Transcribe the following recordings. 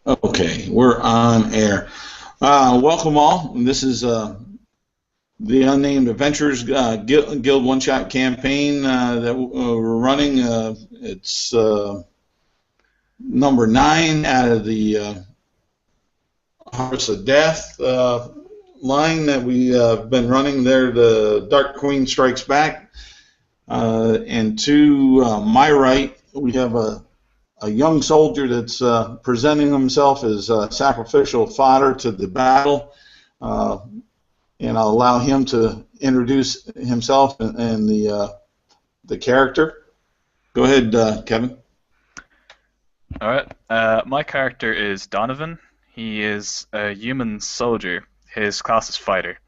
Okay, we're on air. Welcome all. This is the Unnamed Adventures Guild one-shot campaign that we're running. It's number 9 out of the Harvest of Death line that we've been running there. The Dark Queen Strikes Back. And to my right, we have a young soldier that's presenting himself as sacrificial fodder to the battle, and I'll allow him to introduce himself and the character. Go ahead, Kevin. All right. My character is Donovan. He is a human soldier. His class is fighter.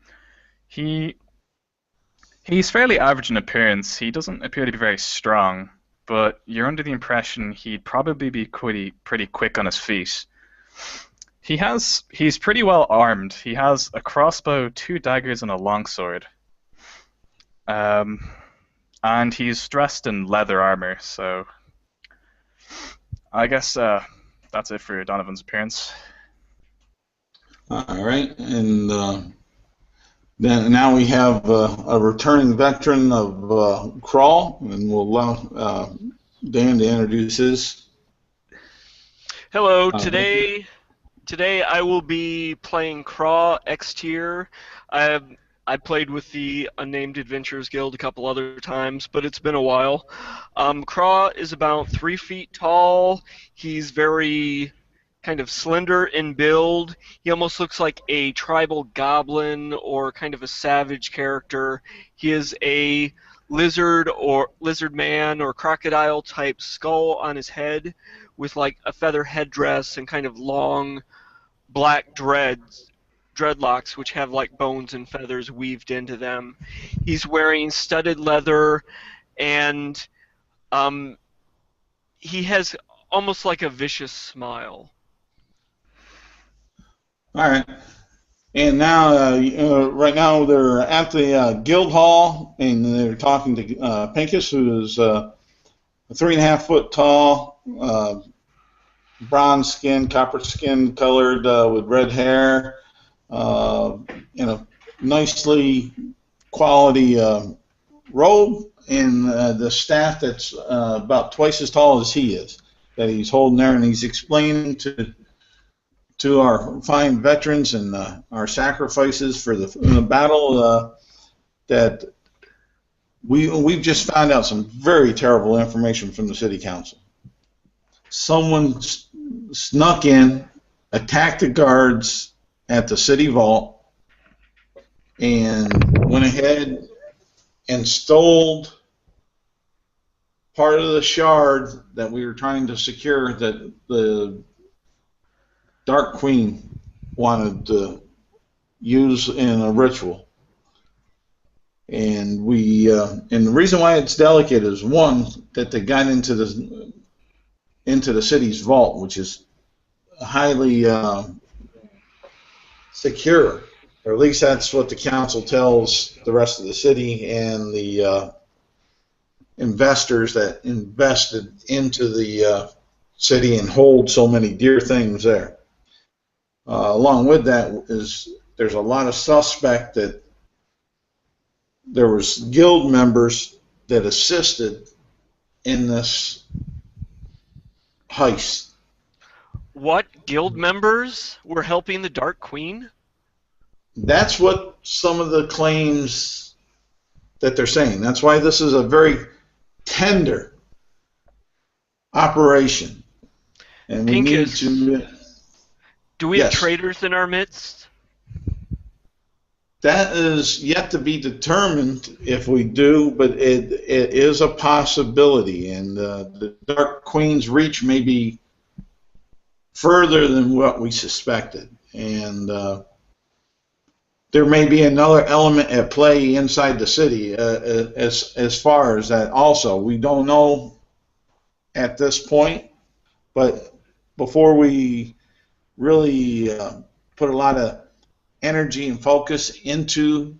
He's fairly average in appearance. He doesn't appear to be very strong, but you're under the impression he'd probably be pretty quick on his feet. He's pretty well armed. He has a crossbow, 2 daggers, and a longsword. And he's dressed in leather armor, so I guess that's it for Donovan's appearance. All right, and then now we have a returning veteran of Crawl, and we'll allow Dan to introduce his. Hello. Today I will be playing Craw X tier. I played with the Unnamed Adventures Guild a couple other times, but it's been a while. Craw is about 3 feet tall. He's very kind of slender in build. He almost looks like a tribal goblin or kind of a savage character. He is a lizard man or crocodile type skull on his head with like a feather headdress and kind of long black dreadlocks which have like bones and feathers weaved into them. He's wearing studded leather, and he has almost like a vicious smile. All right, and now right now they're at the guild hall, and they're talking to Pincus, who is 3.5 foot tall, bronze skin, copper skin colored, with red hair, in a nicely quality robe, and the staff that's about twice as tall as he is, that he's holding there, and he's explaining to our fine veterans and our sacrifices for the battle that we've just found out some very terrible information from the city council. Someone snuck in, attacked the guards at the city vault, and went ahead and stole part of the shard that we were trying to secure, that the Dark Queen wanted to use in a ritual. And the reason why it's delicate is, one, that they got into the city's vault, which is highly secure, or at least that's what the council tells the rest of the city and the investors that invested into the city and hold so many dear things there. Along with that there's a lot of suspect that there was guild members that assisted in this heist. What guild members were helping the Dark Queen? That's what some of the claims that they're saying. That's why this is a very tender operation. And we Pincus, need to... do we have traitors in our midst? That is yet to be determined if we do, but it is a possibility, and the Dark Queen's reach may be further than what we suspected, and there may be another element at play inside the city as far as that also. We don't know at this point, but before we really put a lot of energy and focus into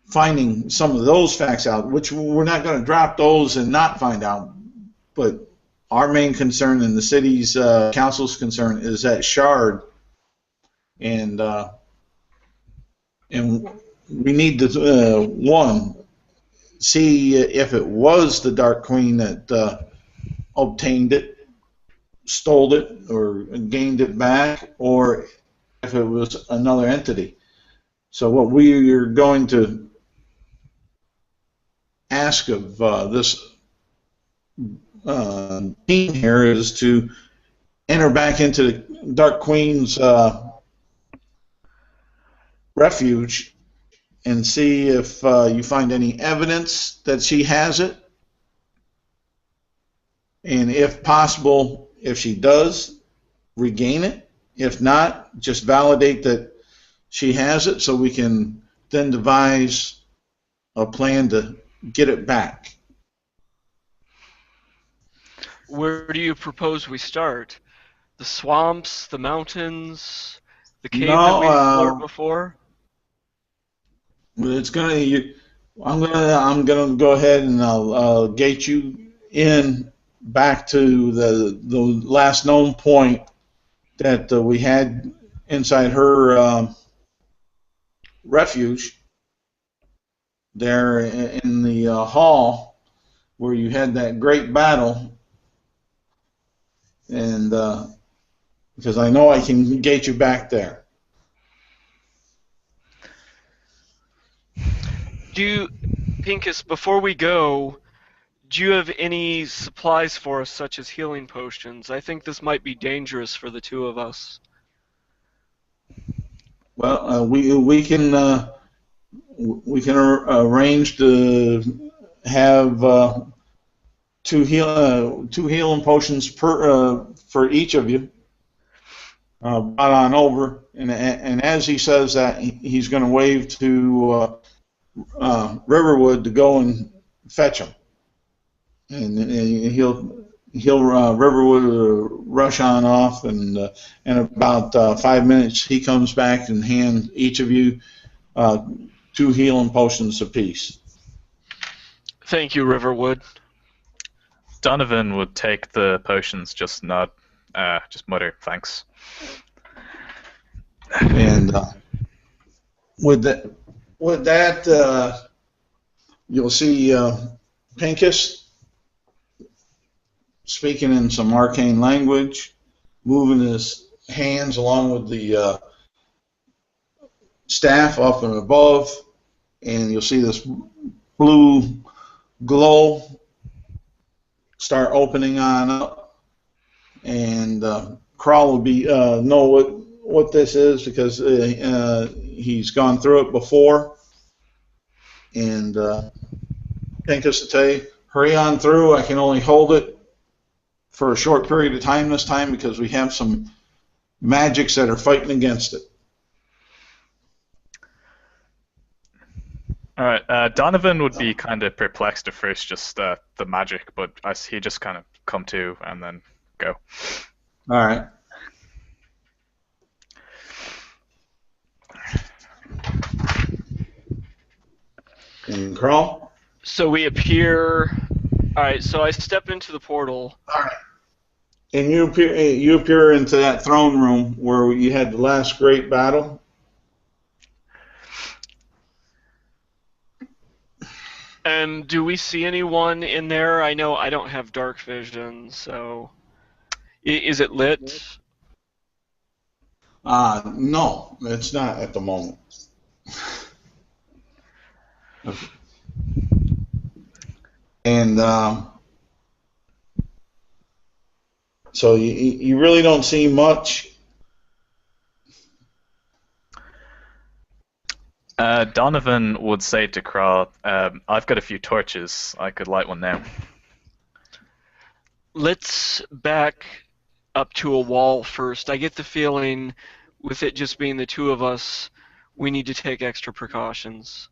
finding some of those facts out, which we're not going to drop those and not find out, but our main concern and the city's council's concern is that shard, and we need to one, see if it was the Dark Queen that obtained it, stole it, or gained it back, or if it was another entity. So what we are going to ask of this team here is to enter back into the Dark Queen's refuge and see if you find any evidence that she has it, and if possible, if she does, regain it. If not, just validate that she has it so we can then devise a plan to get it back. Where do you propose we start? The swamps, the mountains, the cave that we explored before? It's I'm gonna go ahead and I'll gate you in back to the last known point that we had inside her refuge there in the hall where you had that great battle, and because I know I can gate you back there. Pincus, before we go, do you have any supplies for us, such as healing potions? I think this might be dangerous for the two of us. Well, we can arrange to have two healing potions for each of you brought on over, and as he says that, he's going to wave to Riverwood to go and fetch them, and he'll Riverwood rush on off, and in about 5 minutes he comes back and hands each of you 2 healing potions apiece. Thank you, Riverwood. Donovan would take the potions, just mutter thanks. And with that, you'll see Pincus speaking in some arcane language, moving his hands along with the staff up and above, and you'll see this blue glow start opening on up, and Kral will be know what this is because he's gone through it before, and Pincus will tell you, hurry on through. I can only hold it for a short period of time this time because we have some magics that are fighting against it. All right, Donovan would be kind of perplexed at first, just the magic, but he just kind of come to and then go. All right. And Kral? So we appear. All right. So I step into the portal. All right. And you appear into that throne room where you had the last great battle. And do we see anyone in there? I know I don't have dark vision, so is it lit? No, it's not at the moment. Okay. And so you really don't see much. Donovan would say to Kral, I've got a few torches. I could light one now. Let's back up to a wall first. I get the feeling, with it just being the two of us, we need to take extra precautions.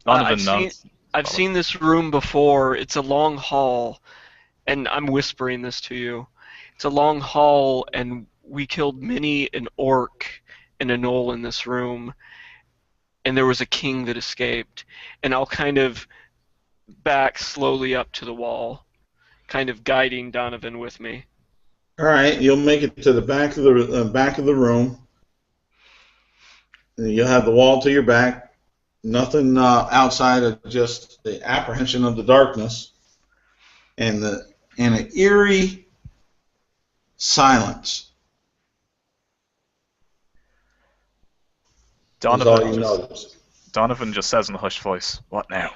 I've seen this room before. It's a long hall, and I'm whispering this to you. It's a long hall, and we killed many an orc and a gnoll in this room, and there was a king that escaped. And I'll kind of back slowly up to the wall. kind of guiding Donovan with me. All right, you'll make it to the back of the room. And you'll have the wall to your back. Nothing outside of just the apprehension of the darkness and an eerie silence. Is all you notice. Donovan just says in a hushed voice, "What now?"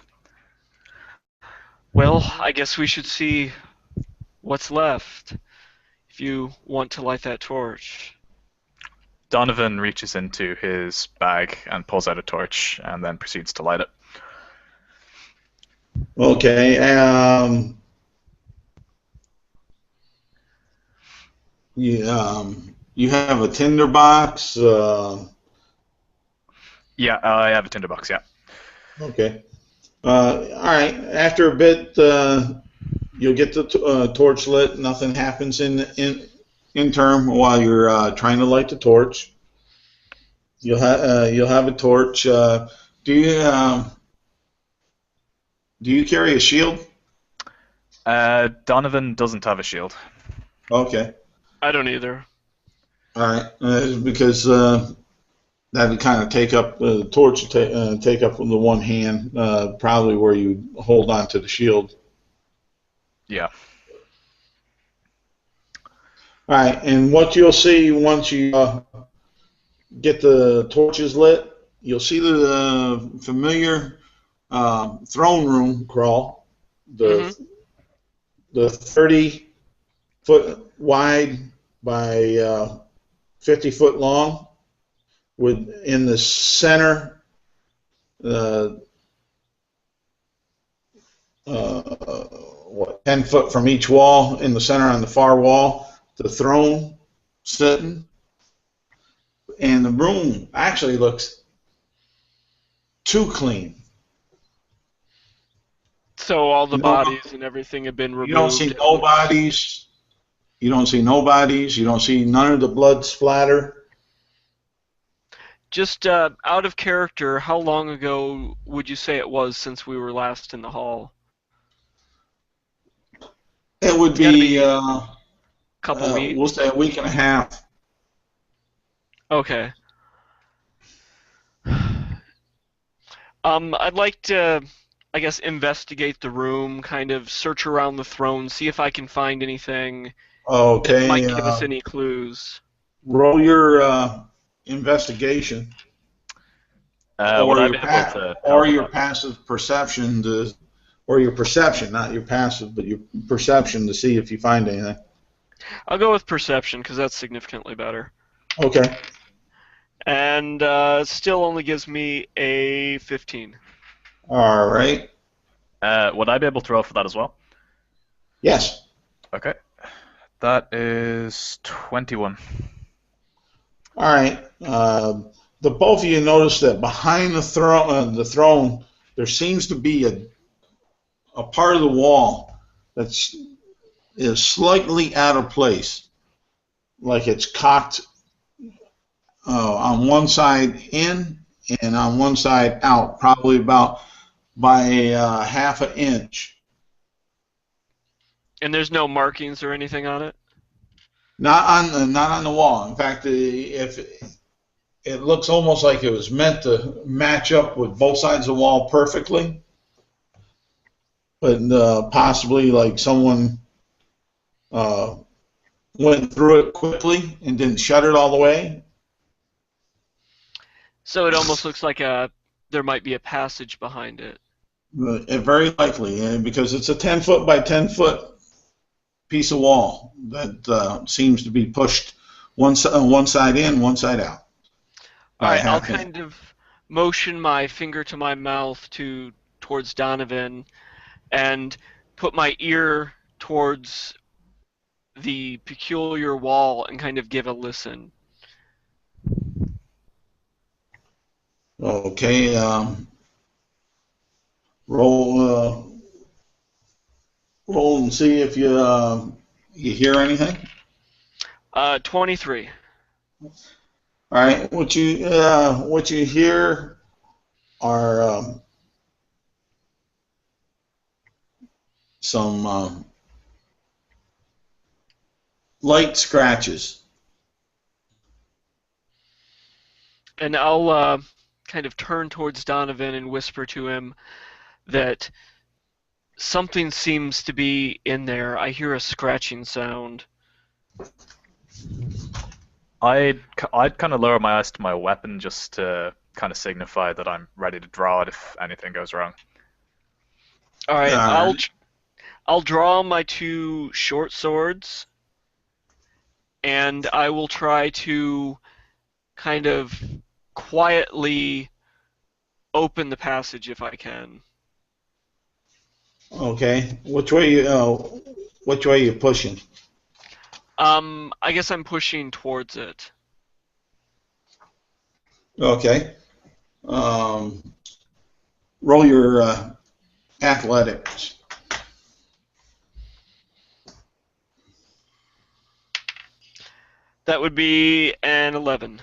Well, I guess we should see what's left if you want to light that torch. Donovan reaches into his bag and pulls out a torch and then proceeds to light it. Okay. You have a tinder box. Yeah, I have a tinderbox, yeah. Okay. All right. After a bit, you'll get the torch lit. Nothing happens in term while you're trying to light the torch. You'll have a torch. Do you carry a shield? Donovan doesn't have a shield. Okay. I don't either. All right. Because that would kind of take up the torch. Take up the one hand, probably where you hold on to the shield. Yeah. All right. And what you'll see once you get the torches lit, you'll see the familiar throne room crawl. The 30-foot wide by 50-foot long, with in the center 10 foot from each wall, in the center on the far wall, the throne sitting. And the room actually looks too clean. So all the bodies and everything have been removed. You don't see no bodies. You don't see no bodies. You don't see none of the blood splatter. Just out of character, how long ago would you say it was since we were last in the hall? It would be couple weeks. We'll say a week and a half. Okay. I'd like to, I guess, investigate the room, kind of search around the throne, see if I can find anything Okay. that might give us any clues. Roll your investigation. Or your passive perception or your perception, not your passive, but your perception to see if you find anything. I'll go with perception because that's significantly better. Okay. And still only gives me a 15. All right. Would I be able to roll for that as well? Yes. Okay. That is 21. All right. The both of you notice that behind the throne, there seems to be a part of the wall is slightly out of place, like it's cocked on one side in and on one side out, probably about by half an inch. And there's no markings or anything on it? Not on the wall. In fact, if it looks almost like it was meant to match up with both sides of the wall perfectly, but possibly like someone went through it quickly and didn't shut it all the way. So it almost looks like there might be a passage behind it. Very likely, because it's a 10-foot by 10-foot piece of wall that seems to be pushed one side in, one side out. All right, I'll kind of motion my finger to my mouth towards Donovan and put my ear towards the peculiar wall and kind of give a listen. Okay, roll and see if you hear anything. 23. All right, what you hear are some light scratches. And I'll kind of turn towards Donovan and whisper to him that something seems to be in there. I hear a scratching sound. I'd kind of lower my eyes to my weapon just to kind of signify that I'm ready to draw it if anything goes wrong. All right, All right. I'll draw my two short swords, and I will try to kind of quietly open the passage if I can. Okay. Which way you pushing? I guess I'm pushing towards it. Okay. Roll your athletics. That would be an 11.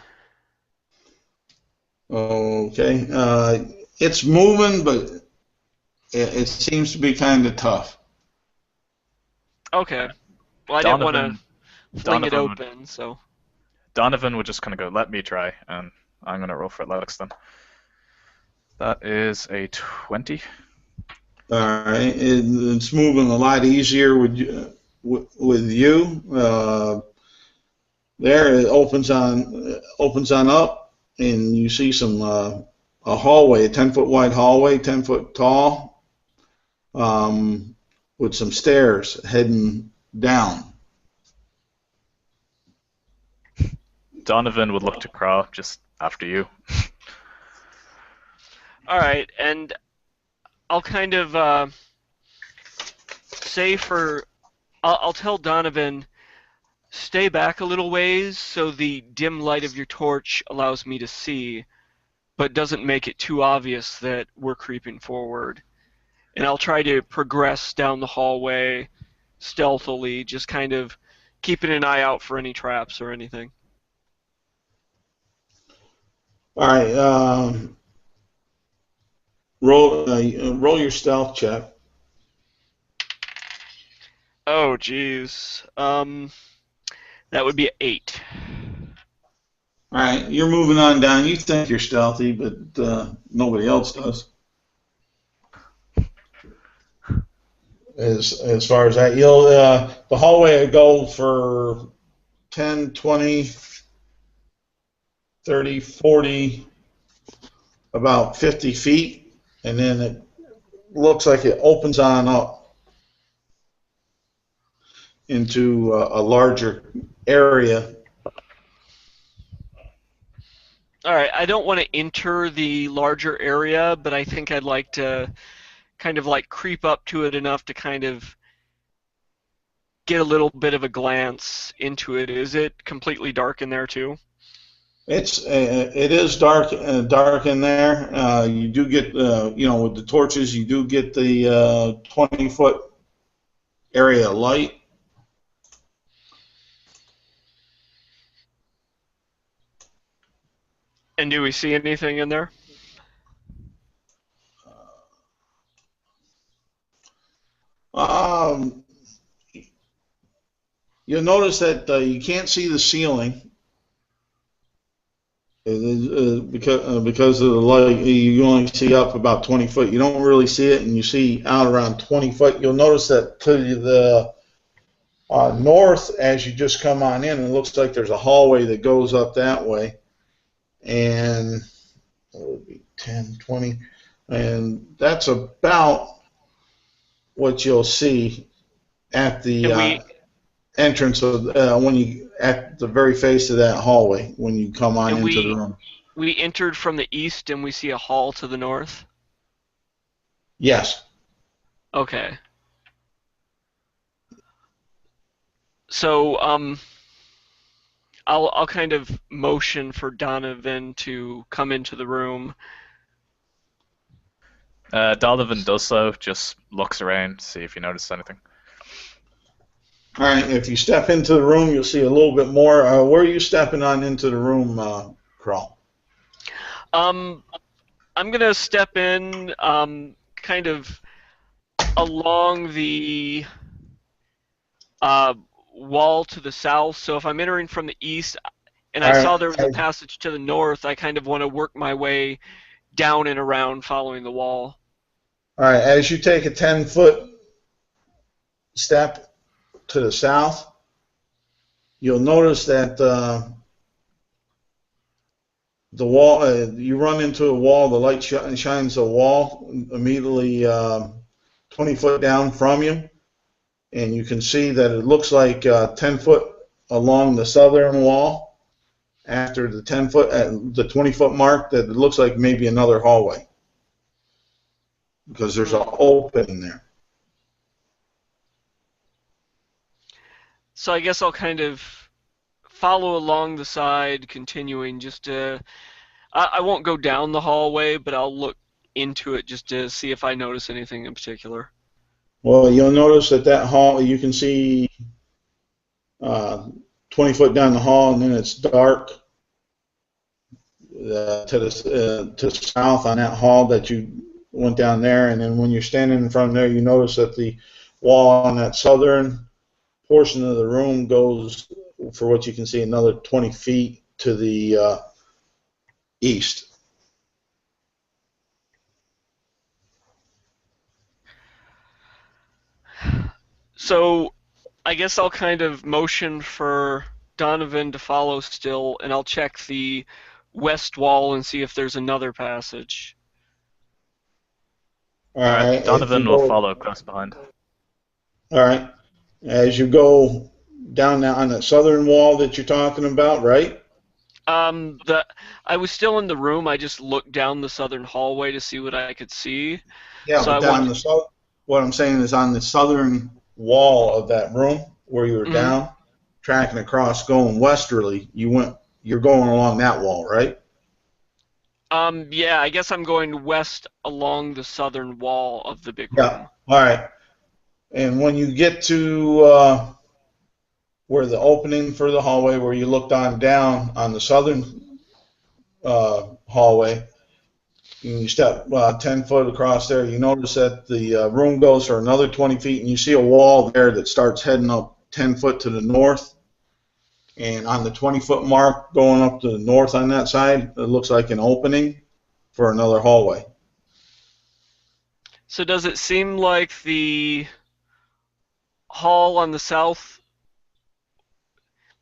Okay. It's moving, but it seems to be kind of tough. Okay. Well, I didn't want to fling it Donovan would, open, so. Donovan would just kind of go, let me try, and I'm going to roll for athletics then. That is a 20. All right. It's moving a lot easier with you. There it opens on up, and you see some a hallway, a 10-foot wide hallway, 10 foot tall, with some stairs heading down. Donovan would look to Craw just after you. All right, and I'll kind of say I'll tell Donovan, stay back a little ways so the dim light of your torch allows me to see, but doesn't make it too obvious that we're creeping forward. And I'll try to progress down the hallway stealthily, just kind of keeping an eye out for any traps or anything. All right. Roll your stealth check. Oh, geez. That would be 8. All right, you're moving on down. You think you're stealthy, but nobody else does. As far as that, you'll the hallway will go for 10, 20, 30, 40, about 50 feet, and then it looks like it opens on up into a larger area. All right, I don't want to enter the larger area, but I think I'd like to kind of like creep up to it enough to kind of get a little bit of a glance into it. Is it completely dark in there too? It is dark in there. You do get with the torches, you do get the 20-foot area of light. And do we see anything in there? You'll notice that you can't see the ceiling. Because of the light, you only see up about 20 foot. You don't really see it, and you see out around 20 foot. You'll notice that to the north, as you just come on in, it looks like there's a hallway that goes up that way. And it would be 10, 20, and that's about what you'll see at the entrance of when you at the very face of that hallway when you come on into the room. We entered from the east and we see a hall to the north? Yes. Okay. So I'll kind of motion for Donovan to come into the room. Donovan does so, just looks around to see if he notices anything. All right, if you step into the room, you'll see a little bit more. Where are you stepping on into the room, Crawl? I'm going to step in kind of along the wall to the south. So if I'm entering from the east and I All saw right. there was a passage to the north, I kind of want to work my way down and around following the wall. All right. As you take a 10-foot step to the south, you'll notice that the wall, you run into a wall, the light shines a wall immediately 20 foot down from you, and you can see that it looks like 10 foot along the southern wall. After the 10 foot, at the 20 foot mark, that it looks like maybe another hallway because there's an opening there. So I guess I'll kind of follow along the side, continuing just to. I won't go down the hallway, but I'll look into it just to see if I notice anything in particular. Well, you'll notice that hall, you can see 20 foot down the hall, and then it's dark to the south on that hall that you went down there. And then when you're standing in front of there, you notice that the wall on that southern portion of the room goes, for what you can see, another 20 feet to the east. So I guess I'll kind of motion for Donovan to follow still, and I'll check the west wall and see if there's another passage. All right. Donovan will follow close behind. All right. As you go down on the southern wall that you're talking about, right? I was still in the room. I just looked down the southern hallway to see what I could see. Yeah, so but what I'm saying is on the southern wall of that room where you were down, tracking across, going westerly, you're going along that wall, right? Yeah, I guess I'm going west along the southern wall of the big room. Yeah. All right. And when you get to where the opening for the hallway, where you looked down on the southern hallway, and you step 10 foot across there, you notice that the room goes for another 20 feet, and you see a wall there that starts heading up 10 foot to the north. And on the 20 foot mark going up to the north on that side, it looks like an opening for another hallway. So does it seem like the hall on the south,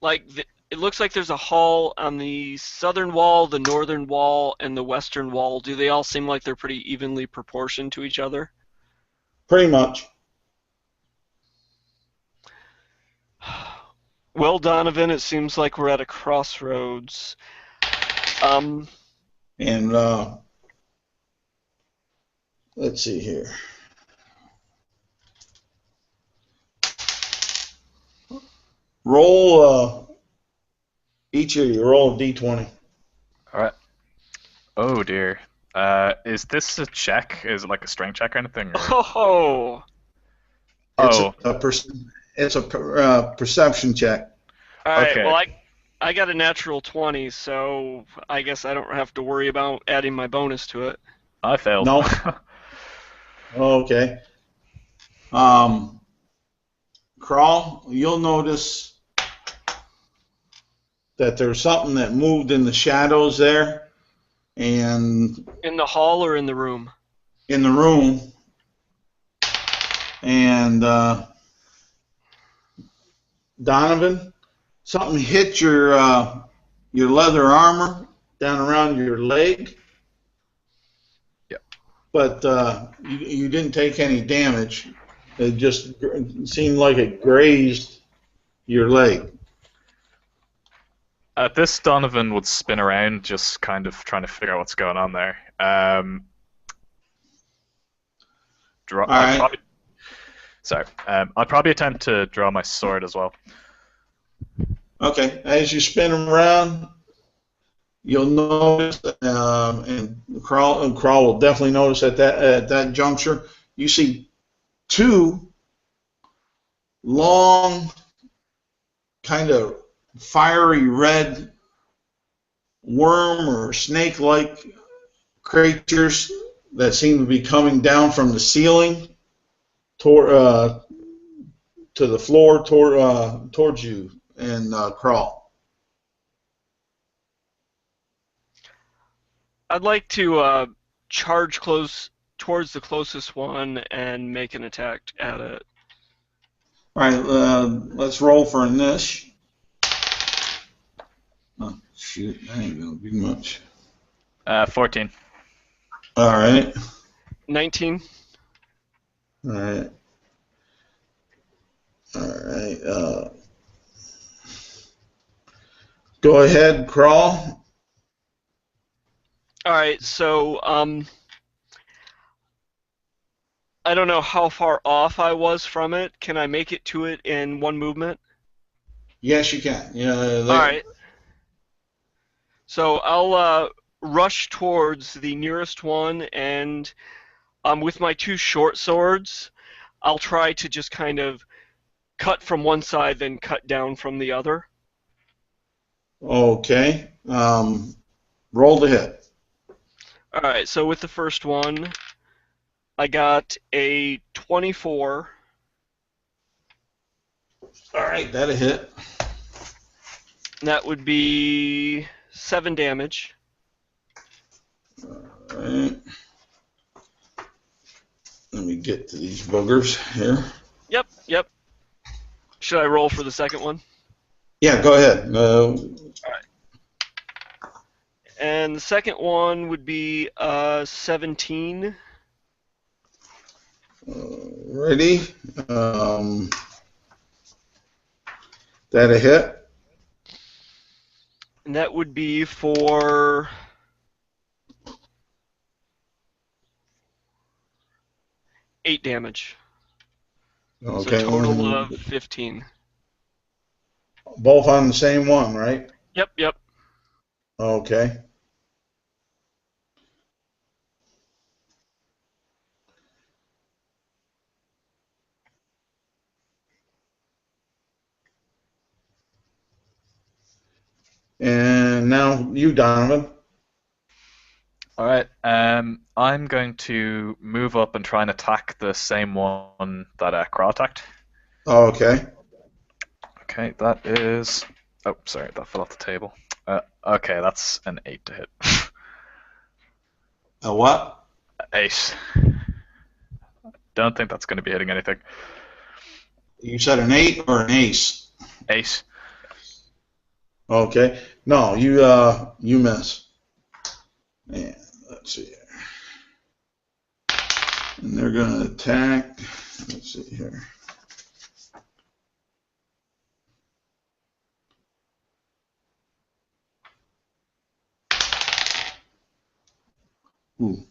it looks like there's a hall on the southern wall, the northern wall, and the western wall. Do they all seem like they're pretty evenly proportioned to each other? Pretty much. Well, Donovan, it seems like we're at a crossroads. And let's see here. Roll each of you roll a d20. All right. Oh dear. Is this a check? Is it like a strength check or anything? Or? Oh. It's a perception check. All right. Okay. Well, I got a natural 20, so I guess I don't have to worry about adding my bonus to it. I failed. No. Okay. Crawl, you'll notice that there's something that moved in the shadows there, and in the hall or in the room? In the room. And Donovan, something hit your leather armor down around your leg. Yep. But you didn't take any damage. It just seemed like it grazed your leg. At this, Donovan would spin around, just kind of trying to figure out what's going on there. I'll probably attempt to draw my sword as well. Okay. As you spin around, you'll notice, and Crawl will definitely notice at that juncture, you see two long, kind of fiery red worm or snake-like creatures that seem to be coming down from the ceiling to the floor towards you and crawl. I'd like to charge close towards the closest one and make an attack at it. All right, let's roll for a niche. Oh, shoot, that ain't gonna be much. 14. All right. 19. All right. All right. Go ahead, crawl. All right, so I don't know how far off I was from it. Can I make it to it in one movement? Yes, you can. All right. So I'll rush towards the nearest one, and with my two short swords, I'll try to just kind of cut from one side, then cut down from the other. Okay. Roll to hit. All right, so with the first one, I got a 24. All right, that'll hit. That would be 7 damage. All right. Let me get to these boogers here. Yep. Should I roll for the second one? Yeah, go ahead. All right. And the second one would be 17. Ready? That'll hit. And that would be for 8 damage. Okay. So a total of 15. Both on the same one, right? Yep. Okay. And now you, Donovan. All right. I'm going to move up and try and attack the same one that Craw attacked. Okay. Okay, that is. Oh, sorry, that fell off the table. Okay, that's an 8 to hit. A what? 8. Don't think that's going to be hitting anything. You said an 8 or an ace? 8. Okay. No, you miss. And let's see here. And they're gonna attack. Let's see here. Ooh.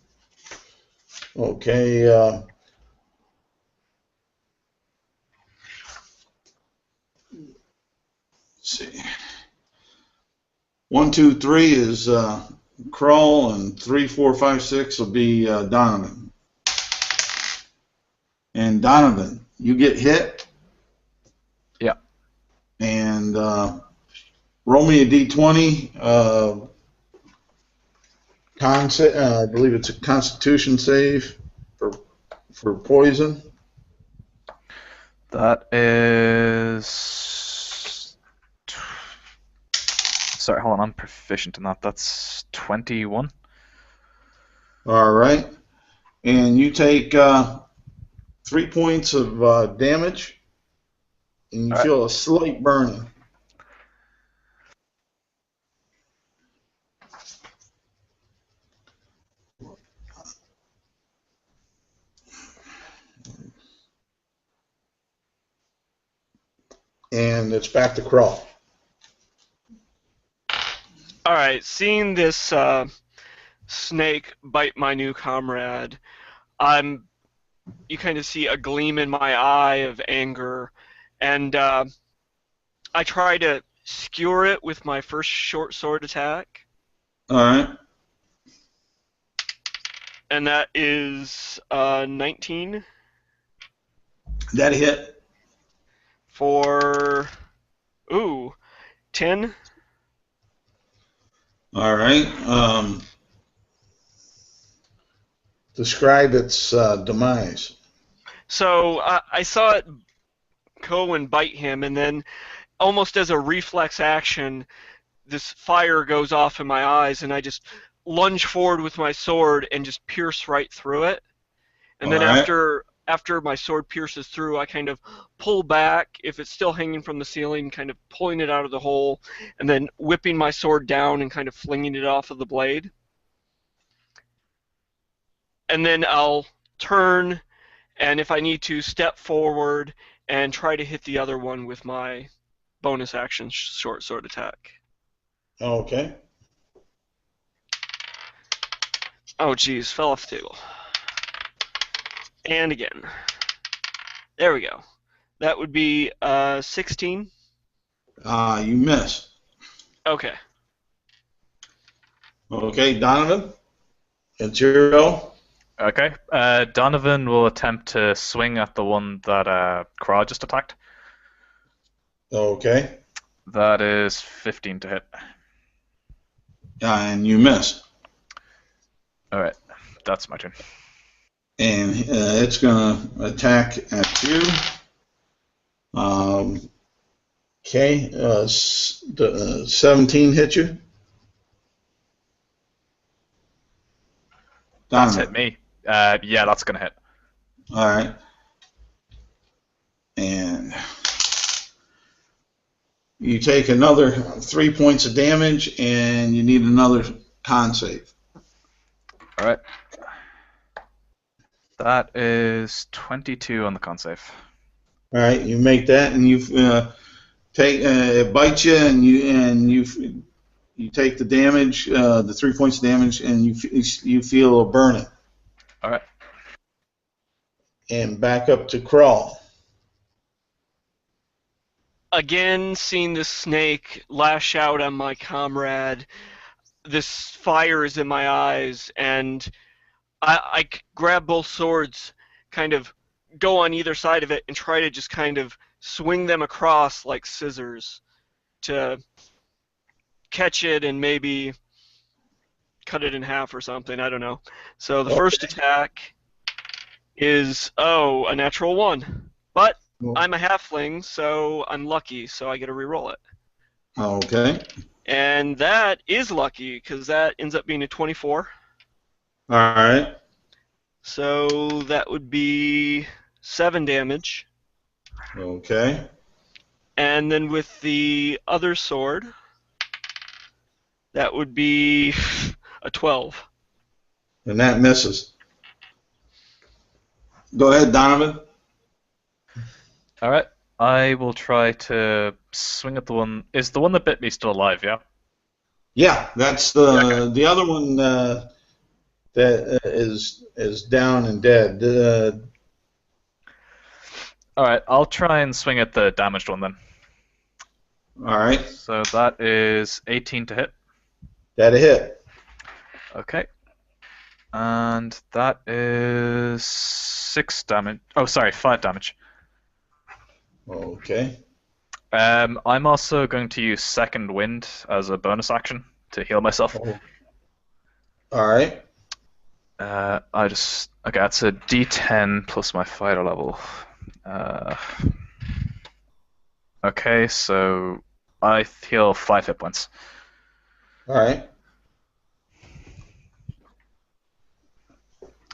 Okay. Let's see. 1, 2, 3 is Crawl, and 3, 4, 5, 6 will be Donovan. And Donovan, you get hit. Yeah. And roll me a d20. I believe it's a Constitution save for poison. That is. Sorry, hold on. I'm proficient in that. That's 21. All right. And you take 3 points of damage, and you feel a slight burning. And it's back to Crawl. All right, seeing this snake bite my new comrade, you kind of see a gleam in my eye of anger, and I try to skewer it with my first short sword attack. All right. And that is 19. That hit. For 10. All right. Describe its demise. So I saw it go and bite him, and then almost as a reflex action, this fire goes off in my eyes, and I just lunge forward with my sword and just pierce right through it. And All then right. after my sword pierces through, I kind of pull back, if it's still hanging from the ceiling, kind of pulling it out of the hole, and then whipping my sword down and kind of flinging it off of the blade. And then I'll turn, and if I need to, step forward and try to hit the other one with my bonus action short sword attack. Okay. Oh, geez, fell off the table. And again. There we go. That would be 16. You miss. Okay. Okay, Donovan, it's your go. Okay. Donovan will attempt to swing at the one that Craw just attacked. Okay. That is 15 to hit. And you miss. All right. That's my turn. And it's going to attack at you. Okay. 17 hit you. That's Donovan. hit me. Yeah, that's going to hit. All right. And you take another 3 points of damage, and you need another con save. All right. That is 22 on the con save. All right, you make that, and you take it bites you, and you take the damage, the 3 points of damage, and you feel a burning. All right. And back up to Crawl. Again, seeing this snake lash out on my comrade, this fire is in my eyes, and I grab both swords, kind of go on either side of it, and try to just kind of swing them across like scissors to catch it and maybe cut it in half or something. I don't know. So the first attack is, a natural 1. But I'm a halfling, so I'm lucky, so I get to reroll it. Okay. And that is lucky, because that ends up being a 24. All right. So that would be 7 damage. Okay. And then with the other sword, that would be a 12. And that misses. Go ahead, Donovan. All right. I will try to swing at the one. Is the one that bit me still alive? Yeah. Yeah, that's the other one that is down and dead. All right. I'll try and swing at the damaged one then. All right. So that is 18 to hit. That hit. Okay. And that is 6 damage. Oh, sorry, 5 damage. Okay. I'm also going to use Second Wind as a bonus action to heal myself. All right. Okay, that's a D10 plus my fighter level. Okay, so I heal 5 hit points. All right.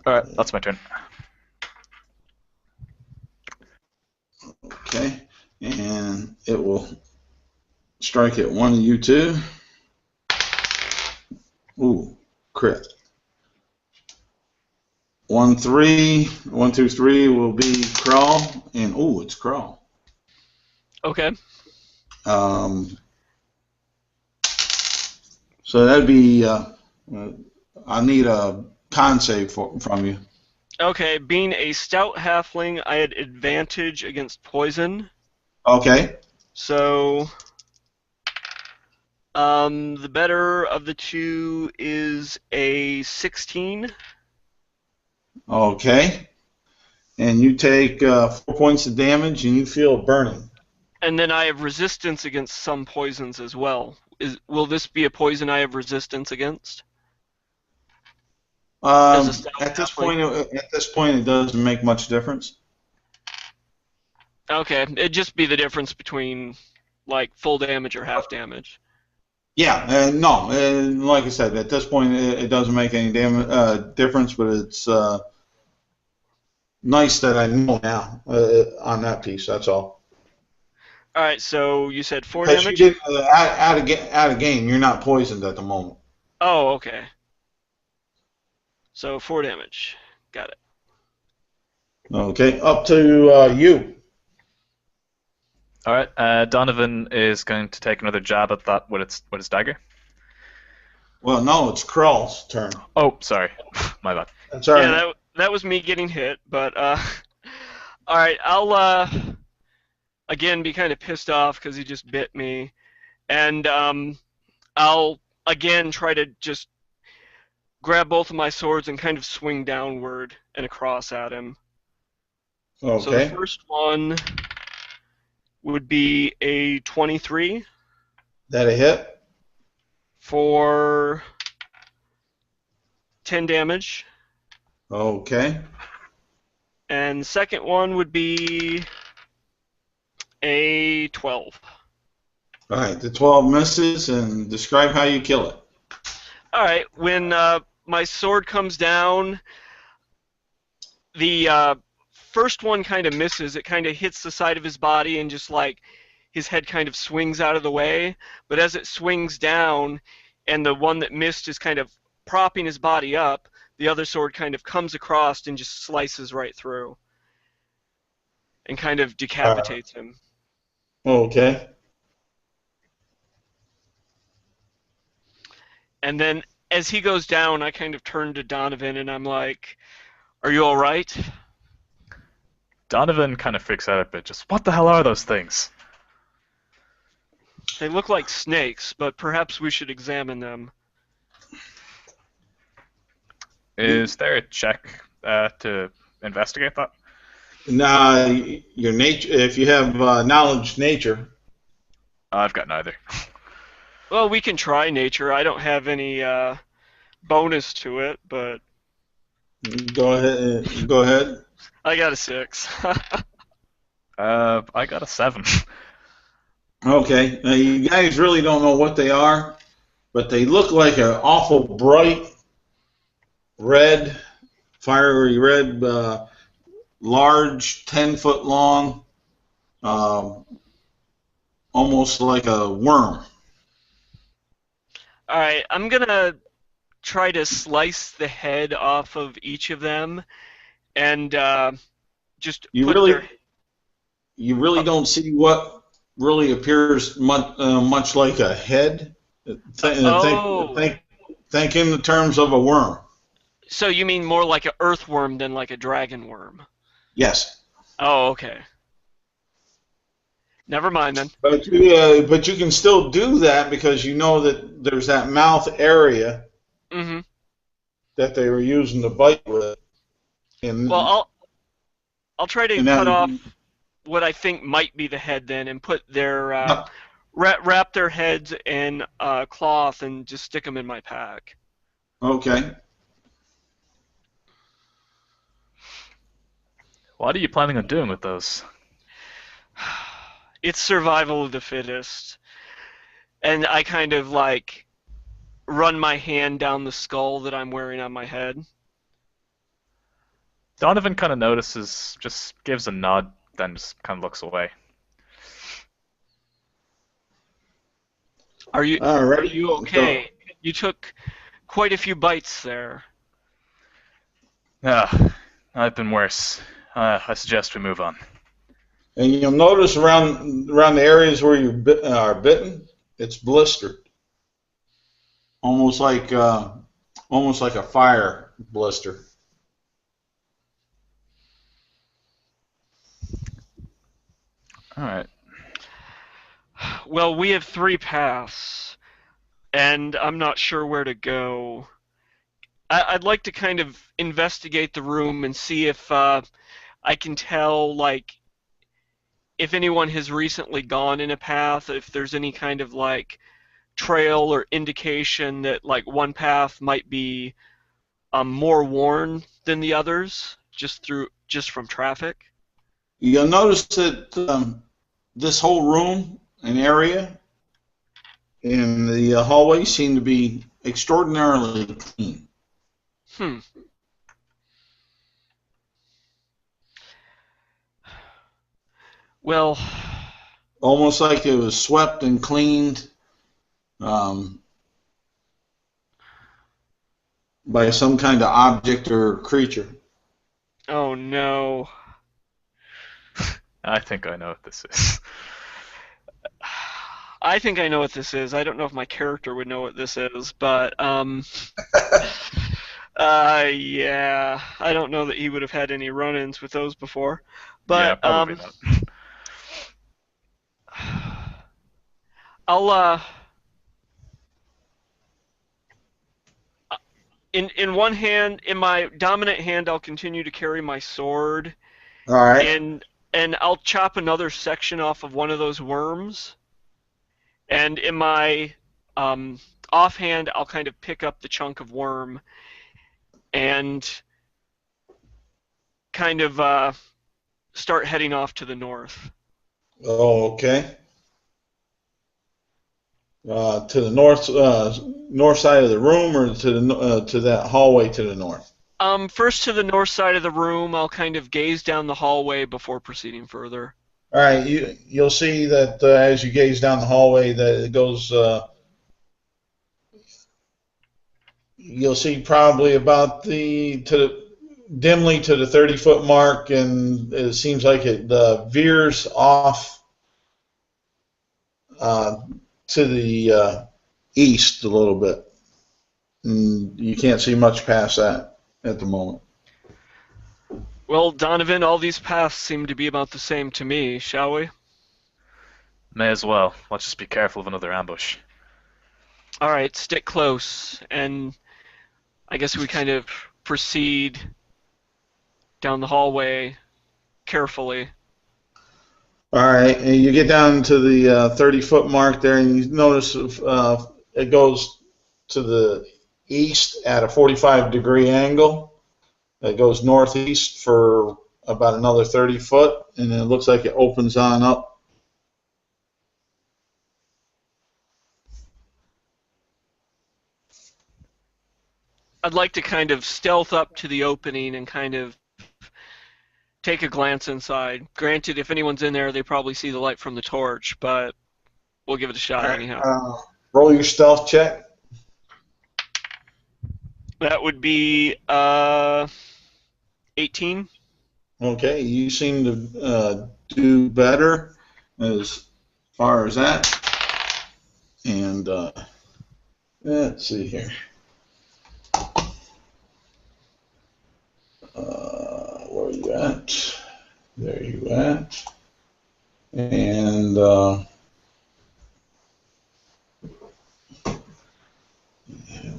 All right, that's my turn. Okay. And it will strike at one of you two. Ooh, crit. 1, 3. 1, 2, 3 will be Crawl, and it's Crawl. Okay. So that'd be. I need a con save from you. Okay, being a stout halfling, I had advantage against poison. Okay. So, the better of the two is a 16. Okay. And you take 4 points of damage, and you feel burning. And then I have resistance against some poisons as well. Will this be a poison I have resistance against? At this point, it doesn't make much difference. Okay, it'd just be the difference between like full damage or half damage. Yeah, no, like I said, at this point it doesn't make any difference, but it's nice that I know now on that piece. That's all. All right, so you said 4 Because you damage? did out of game, you're not poisoned at the moment. Oh, okay. So 4 damage. Got it. Okay, up to you. All right. Donovan is going to take another jab at that with its dagger. Well, no, it's Krell's turn. Oh, sorry, my bad. That's all Yeah, right. that was me getting hit, but all right, I'll again be kind of pissed off because he just bit me, and I'll again try to just grab both of my swords and kind of swing downward and across at him. So the Okay, first one would be a 23 that a hit. for 10 damage, Okay, and the second one would be a 12. all right. The 12 misses, and describe how you kill it. All right, when my sword comes down, the first one kind of misses. It kind of hits the side of his body and just like his head kind of swings out of the way. But as it swings down and the one that missed is kind of propping his body up, the other sword kind of comes across and just slices right through and kind of decapitates him. Okay. And then as he goes down, I kind of turn to Donovan and I'm like, "Are you all right?" Donovan kind of freaks out a bit. Just what the hell are those things? They look like snakes, but perhaps we should examine them. Is there a check to investigate that? Now, your nature. If you have knowledge, nature. I've got neither. Well, we can try nature. I don't have any bonus to it, but Go ahead. Go ahead. I got a 6. I got a 7. Okay. Now, you guys really don't know what they are, but they look like an awful bright red, fiery red, large, 10-foot long, almost like a worm. All right, I'm gonna try to slice the head off of each of them, and just You put really, their. you really don't see what really appears much like a head. Oh, Think in the terms of a worm. so you mean more like an earthworm than like a dragon worm? Yes. Oh, okay. Never mind then. But you can still do that because you know that there's that mouth area Mm-hmm. that they were using to bite with. And, Well, I'll try to and cut off then, what I think might be the head then, and put their wrap their heads in cloth and just stick them in my pack. okay. What are you planning on doing with those? It's survival of the fittest, and I kind of like run my hand down the skull that I'm wearing on my head. Donovan kind of notices, just gives a nod, then just kind of looks away. Are you Alrighty. okay? You took quite a few bites there. I've been worse. I suggest we move on. And you'll notice around the areas where you are bitten, it's blistered, almost like a fire blister. All right. Well, we have 3 paths, and I'm not sure where to go. I'd like to kind of investigate the room and see if I can tell, like, if anyone has recently gone in a path, if there's any kind of, like, trail or indication that, like, one path might be more worn than the others, just from traffic. You'll notice that this whole room and area in the hallway seem to be extraordinarily clean. Hmm. Well, Almost like it was swept and cleaned um, by some kind of object or creature. oh no. I think I know what this is. I think I know what this is. I don't know if my character would know what this is, but yeah, I don't know that he would have had any run-ins with those before. Yeah, But probably not. I'll in one hand, in my dominant hand, I'll continue to carry my sword, All right. and I'll chop another section off of one of those worms. And in my offhand, I'll kind of pick up the chunk of worm and kind of start heading off to the north. Oh, okay. To the north side of the room, or to that hallway to the north. First to the north side of the room, I'll kind of gaze down the hallway before proceeding further. All right. You'll see that as you gaze down the hallway, that it goes. You'll see probably about dimly to the 30-foot mark, and it seems like it veers off to the east a little bit. And you can't see much past that at the moment. Well, Donovan, all these paths seem to be about the same to me, shall we? May as well. Let's just be careful of another ambush. All right, stick close, and I guess we kind of proceed down the hallway carefully. All right, and you get down to the 30-foot mark there, and you notice it goes to the east at a 45-degree angle. It goes northeast for about another 30 foot, and it looks like it opens on up. I'd like to kind of stealth up to the opening and kind of take a glance inside. Granted, if anyone's in there, they probably see the light from the torch, but we'll give it a shot anyhow. Roll your stealth check. That would be 18. Okay, you seem to do better as far as that. And let's see here. Where are you at? There you at. And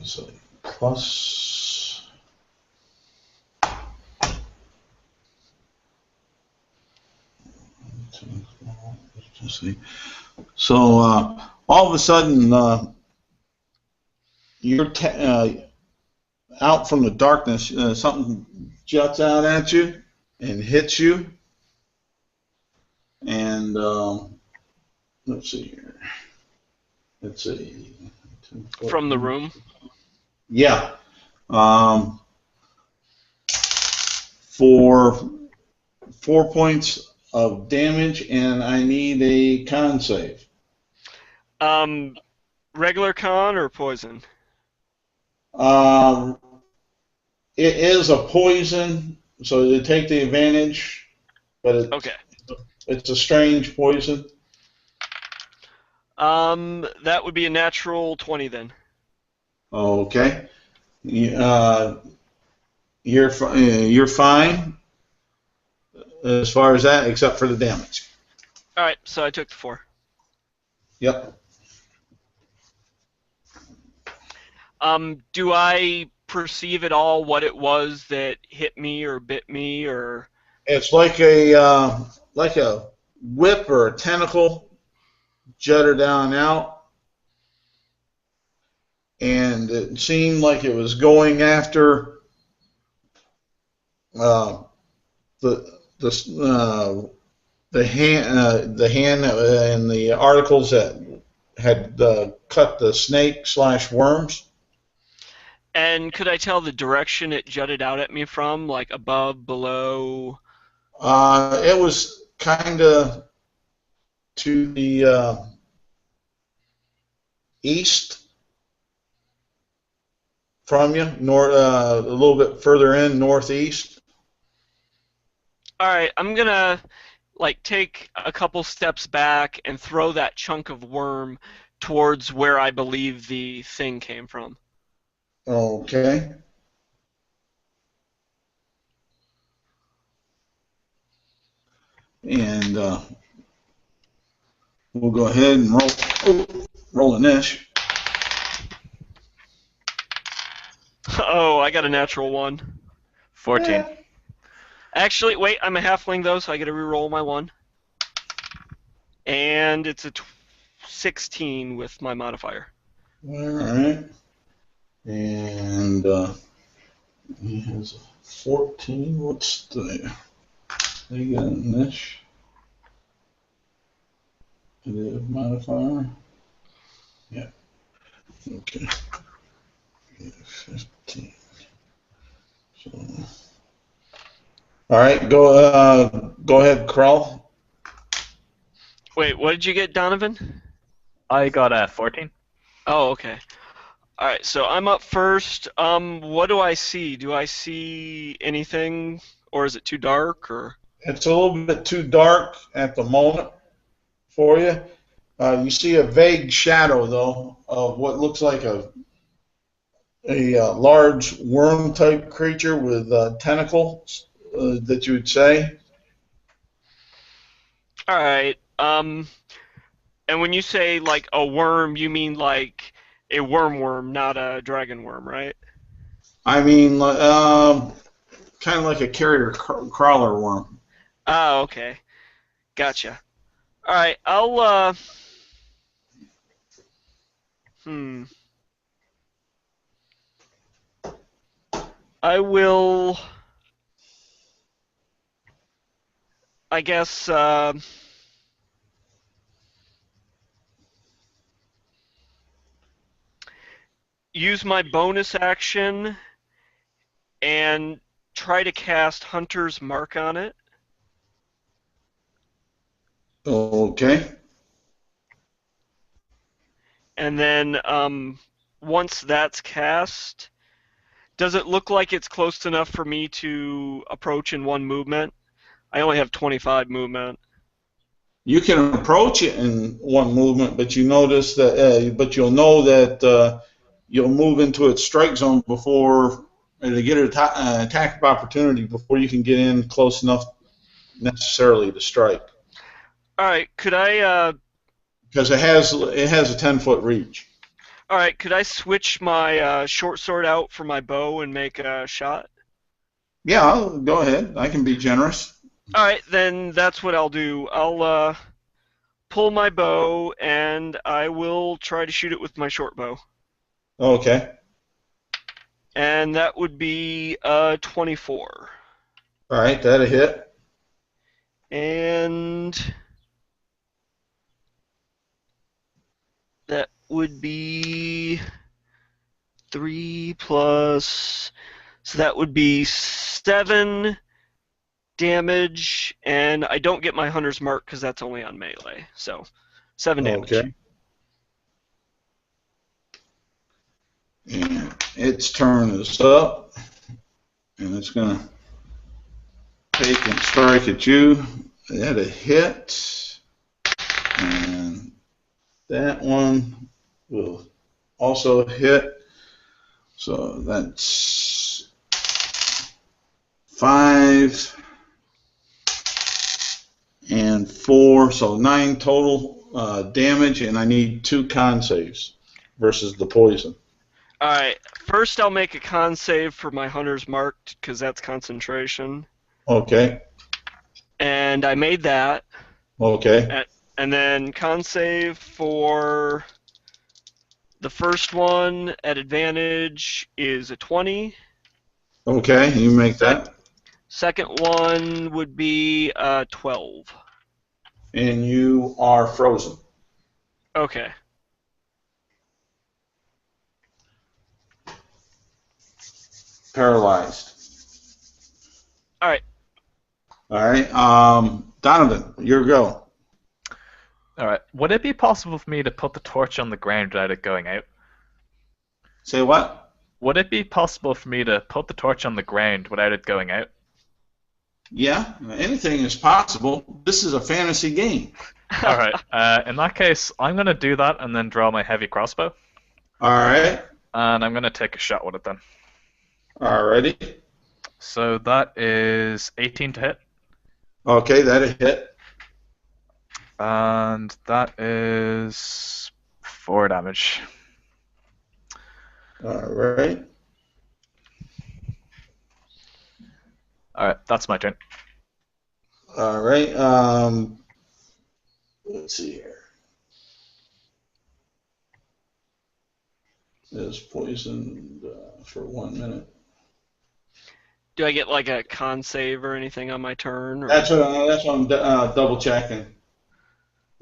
it's a plus. Let's see. So all of a sudden, you're out from the darkness. Something juts out at you and hits you. And let's see here. Let's see. From the room? Yeah. For 4 points of damage, and I need a con save. Regular con or poison? It is a poison, so you take the advantage, but Okay. It's a strange poison. That would be a natural 20 then. Okay. You're fine as far as that, except for the damage. All right, so I took the 4. Yep. Do I perceive at all what it was that hit me or bit me or? It's like a whip or a tentacle jutted down and out, and it seemed like it was going after the the hand in the articles that had cut the snake/worms. And could I tell the direction it jutted out at me from, like above, below? It was kind of to the east from you, a little bit further in, northeast. All right, I'm gonna like take a couple steps back and throw that chunk of worm towards where I believe the thing came from. Okay. And we'll go ahead and roll an ish. Oh, I got a natural 1. 14. Actually, wait, I'm a halfling though, so I gotta re-roll my 1. And it's a 16 with my modifier. All right. And he has a 14. What's the... They got an ish. The modifier. Yeah. Okay. 15. So. All right. Go ahead, Krell. Wait, what did you get, Donovan? I got a 14. Oh, okay. All right, so I'm up first. What do I see? Do I see anything, or is it too dark, or? It's a little bit too dark at the moment for you. You see a vague shadow, though, of what looks like a large worm-type creature with tentacles, that you would say. All right. And when you say like a worm, you mean like a worm, not a dragon worm, right? I mean, kind of like a carrier crawler worm. Oh, okay. Gotcha. All right, I'll I will, I guess, use my bonus action and try to cast Hunter's Mark on it. Okay. And then once that's cast, does it look like it's close enough for me to approach in one movement? I only have 25 movement. You can approach it in one movement, but you notice that, but you'll know that you'll move into its strike zone before to get an attack of opportunity before you can get in close enough necessarily to strike. All right, could I? Because it has a 10-foot reach. All right, could I switch my short sword out for my bow and make a shot? Yeah, I'll go ahead. I can be generous. All right, then that's what I'll do. I'll pull my bow and I will try to shoot it with my short bow. Okay. And that would be 24. All right, that'll hit. And that would be 3 plus, so that would be 7 damage, and I don't get my Hunter's Mark because that's only on melee, so 7 damage. Okay. And its turn is up, and it's going to take and strike at you. That a hit, and that one will also hit. So that's 5 and 4, so 9 total damage, and I need 2 con saves versus the poison. Alright, first I'll make a con save for my Hunter's Mark, because that's concentration. Okay. And I made that. Okay. And then con save for the first one at advantage is a 20. Okay, you make that. Second one would be 12. And you are frozen. Okay. Paralyzed. All right. All right. Donovan, your go. All right. Would it be possible for me to put the torch on the ground without it going out? Say what? Would it be possible for me to put the torch on the ground without it going out? Yeah, anything is possible. This is a fantasy game. All right. In that case, I'm going to do that and then draw my heavy crossbow. All right. And I'm going to take a shot with it then. Alrighty. So that is 18 to hit. Okay, that'll hit. And that is 4 damage. All right. All right, that's my turn. All right. Let's see here. Is poisoned for 1 minute. Do I get like a con save or anything on my turn? Or? That's what I'm double checking.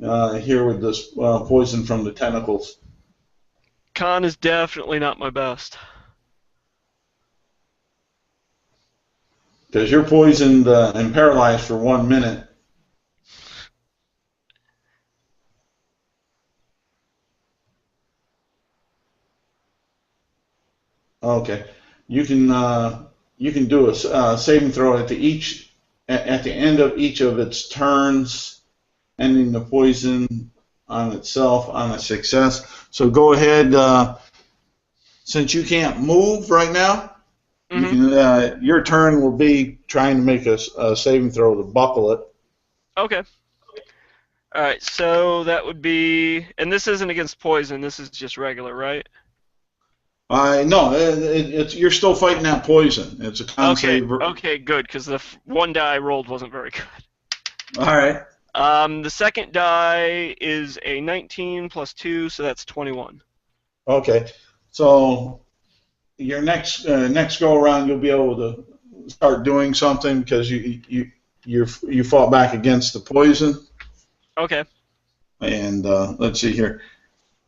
Here with this poison from the tentacles. Con is definitely not my best. Because you're poisoned and paralyzed for 1 minute. Okay, you can do a saving throw at the end of each of its turns, ending the poison on itself on a success. So go ahead. Since you can't move right now, you can, your turn will be trying to make a saving throw to buckle it. Okay. All right, so that would be, and this isn't against poison. This is just regular, right? No, you're still fighting that poison. It's a con save. Okay, good, because the one die I rolled wasn't very good. All right. The second die is a 19 plus 2, so that's 21. Okay, so your next go around, you'll be able to start doing something because you fought back against the poison. Okay. And let's see here.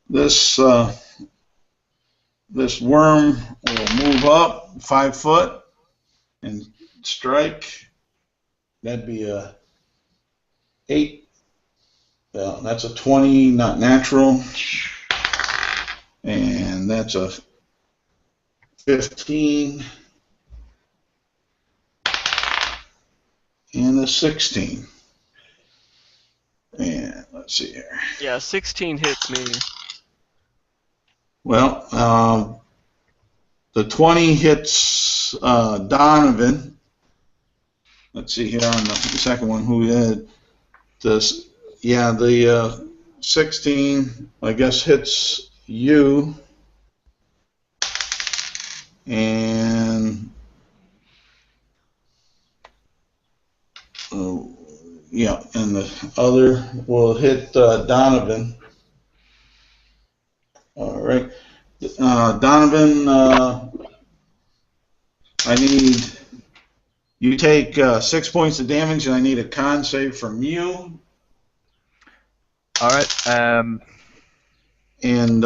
This worm will move up 5 foot and strike. That'd be a 8. That's a 20, not natural. And that's a 15 and a 16. And let's see here. Yeah, 16 hits me. Well, the 20 hits Donovan. Let's see here on the second one who had this. Yeah, the 16, I guess, hits you. And yeah, and the other will hit Donovan. All right, Donovan. I need you take 6 points of damage, and I need a con save from you. All right. And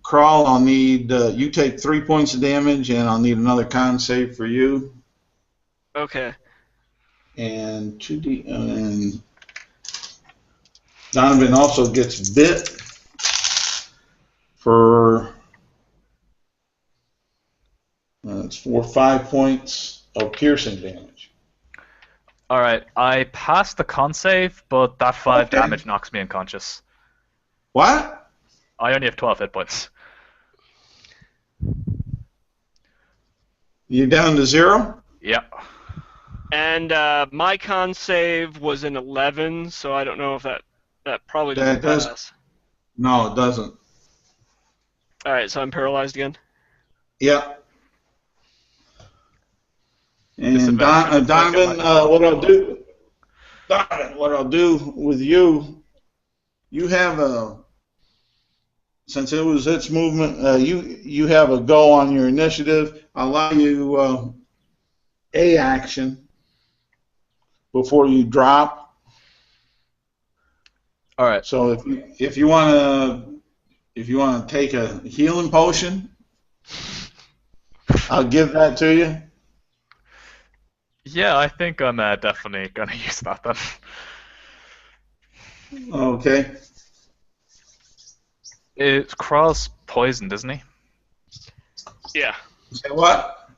Crawl, I'll need you take 3 points of damage, and I'll need another con save for you. Okay. And 2D, and Donovan also gets bit for it's 5 points of piercing damage. All right. I passed the con save, but that 5 Okay. damage knocks me unconscious. What? I only have 12 hit points. You down to 0? Yeah. And my con save was an 11, so I don't know if that probably doesn't pass. No, it doesn't. All right, so I'm paralyzed again. Yeah. And Donovan, what I'll do with you, you have since it was its movement, you have a go on your initiative. I'll allow you a action before you drop. All right. So if you want to take a healing potion, I'll give that to you. Yeah, I think I'm definitely gonna use that then. Okay. It's Kraw's poisoned, isn't he? Yeah. Say what?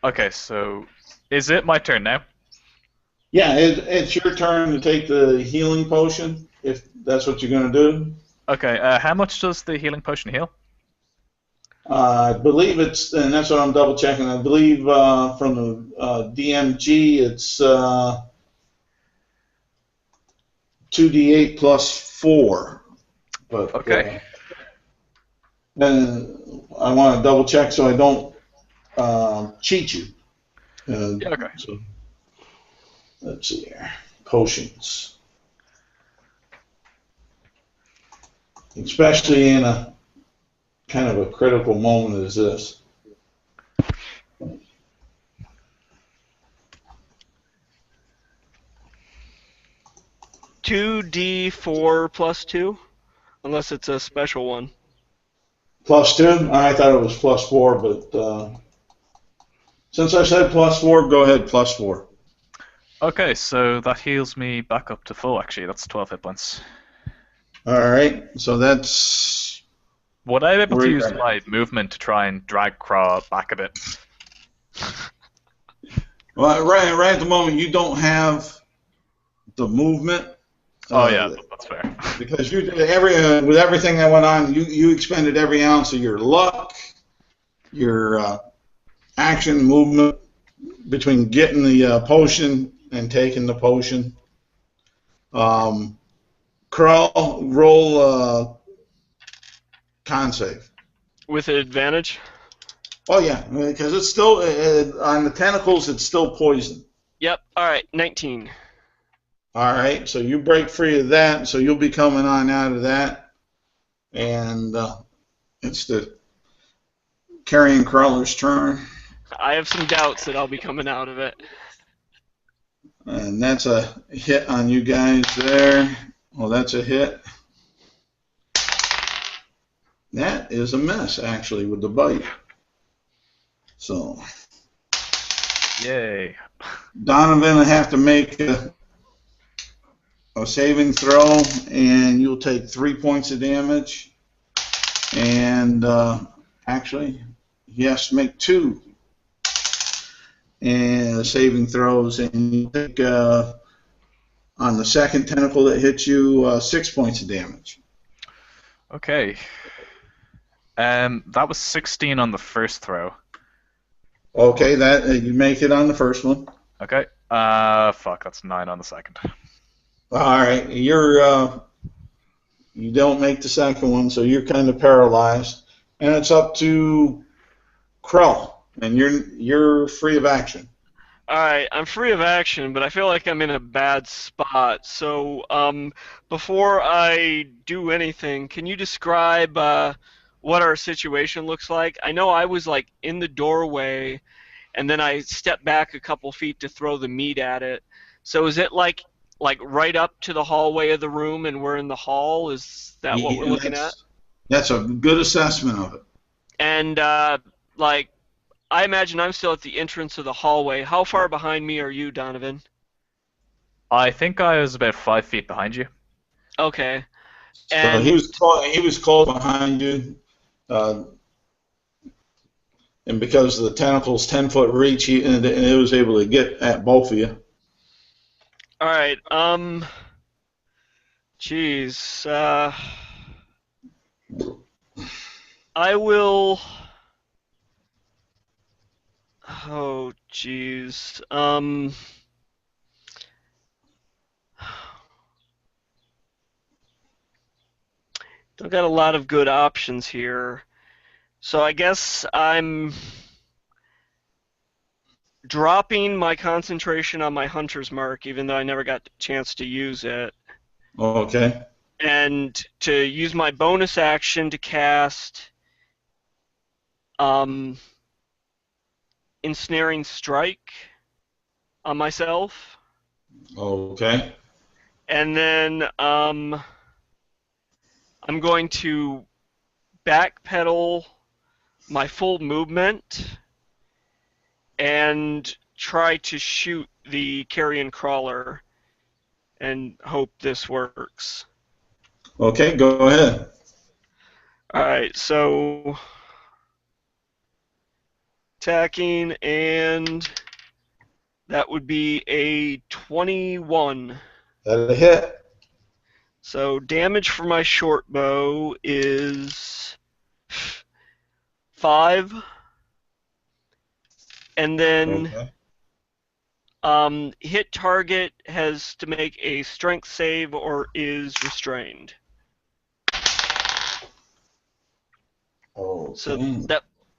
Okay, so is it my turn now? Yeah, it's your turn to take the healing potion, if that's what you're going to do. Okay, how much does the healing potion heal? I believe it's, and that's what I'm double checking. I believe from the DMG, it's 2d8 plus 4. But Okay. then I want to double check so I don't cheat you. Yeah, okay. So let's see here. Potions. Especially in a kind of a critical moment as this. $2d4 plus 2, unless it's a special one. Plus 2? I thought it was plus 4, but since I said plus 4, go ahead, plus 4. Okay, so that heals me back up to full, actually. That's 12 hit points. Alright, so that's... Would I be able Where to you use at? my movement to try and drag Craw back a bit? Well, right at the moment, you don't have the movement. Oh, yeah, that's fair. Because you did with everything that went on, you expended every ounce of your luck, your action, movement, between getting the potion and taking the potion. Crawl, roll con save. With advantage? Oh yeah, because it's still on the tentacles. It's still poison. Yep. All right. 19. All right, so you break free of that, so you'll be coming on out of that, and it's the carrion crawler's turn, I have some doubts that I'll be coming out of it. and that's a hit on you guys there. Well, that's a hit. That is a miss, actually, with the bite. So, Yay. Donovan will have to make a saving throw, and you'll take 3 points of damage. And actually, he has to make 2 and saving throws, and you take on the second tentacle that hits you 6 points of damage. Okay. That was 16 on the first throw. Okay, that you make it on the first one. Okay. Fuck, that's 9 on the second. All right, you don't make the second one, so you're kind of paralyzed, and it's up to Krell, and you're free of action. All right. I'm free of action, but I feel like I'm in a bad spot. So, before I do anything, can you describe what our situation looks like? I know I was like in the doorway, and then I stepped back a couple feet to throw the meat at it. So is it like right up to the hallway of the room, and we're in the hall? Is that what we're looking at? That's a good assessment of it. And I imagine I'm still at the entrance of the hallway. How far behind me are you, Donovan? I think I was about 5 feet behind you. Okay. So And he was close behind you, and because of the tentacles 10-foot reach, and it was able to get at both of you. all right. Jeez. I will. Oh, jeez. Don't got a lot of good options here. So I guess I'm dropping my concentration on my hunter's mark, even though I never got the chance to use it. Okay. And to use my bonus action to cast Ensnaring Strike. on myself. Okay. And then I'm going to backpedal my full movement and try to shoot the carrion crawler and hope this works. Okay, go ahead. Alright, so attacking, and that would be a 21. That'll hit. So damage for my short bow is 5. And then hit target has to make a strength save or is restrained. Okay. So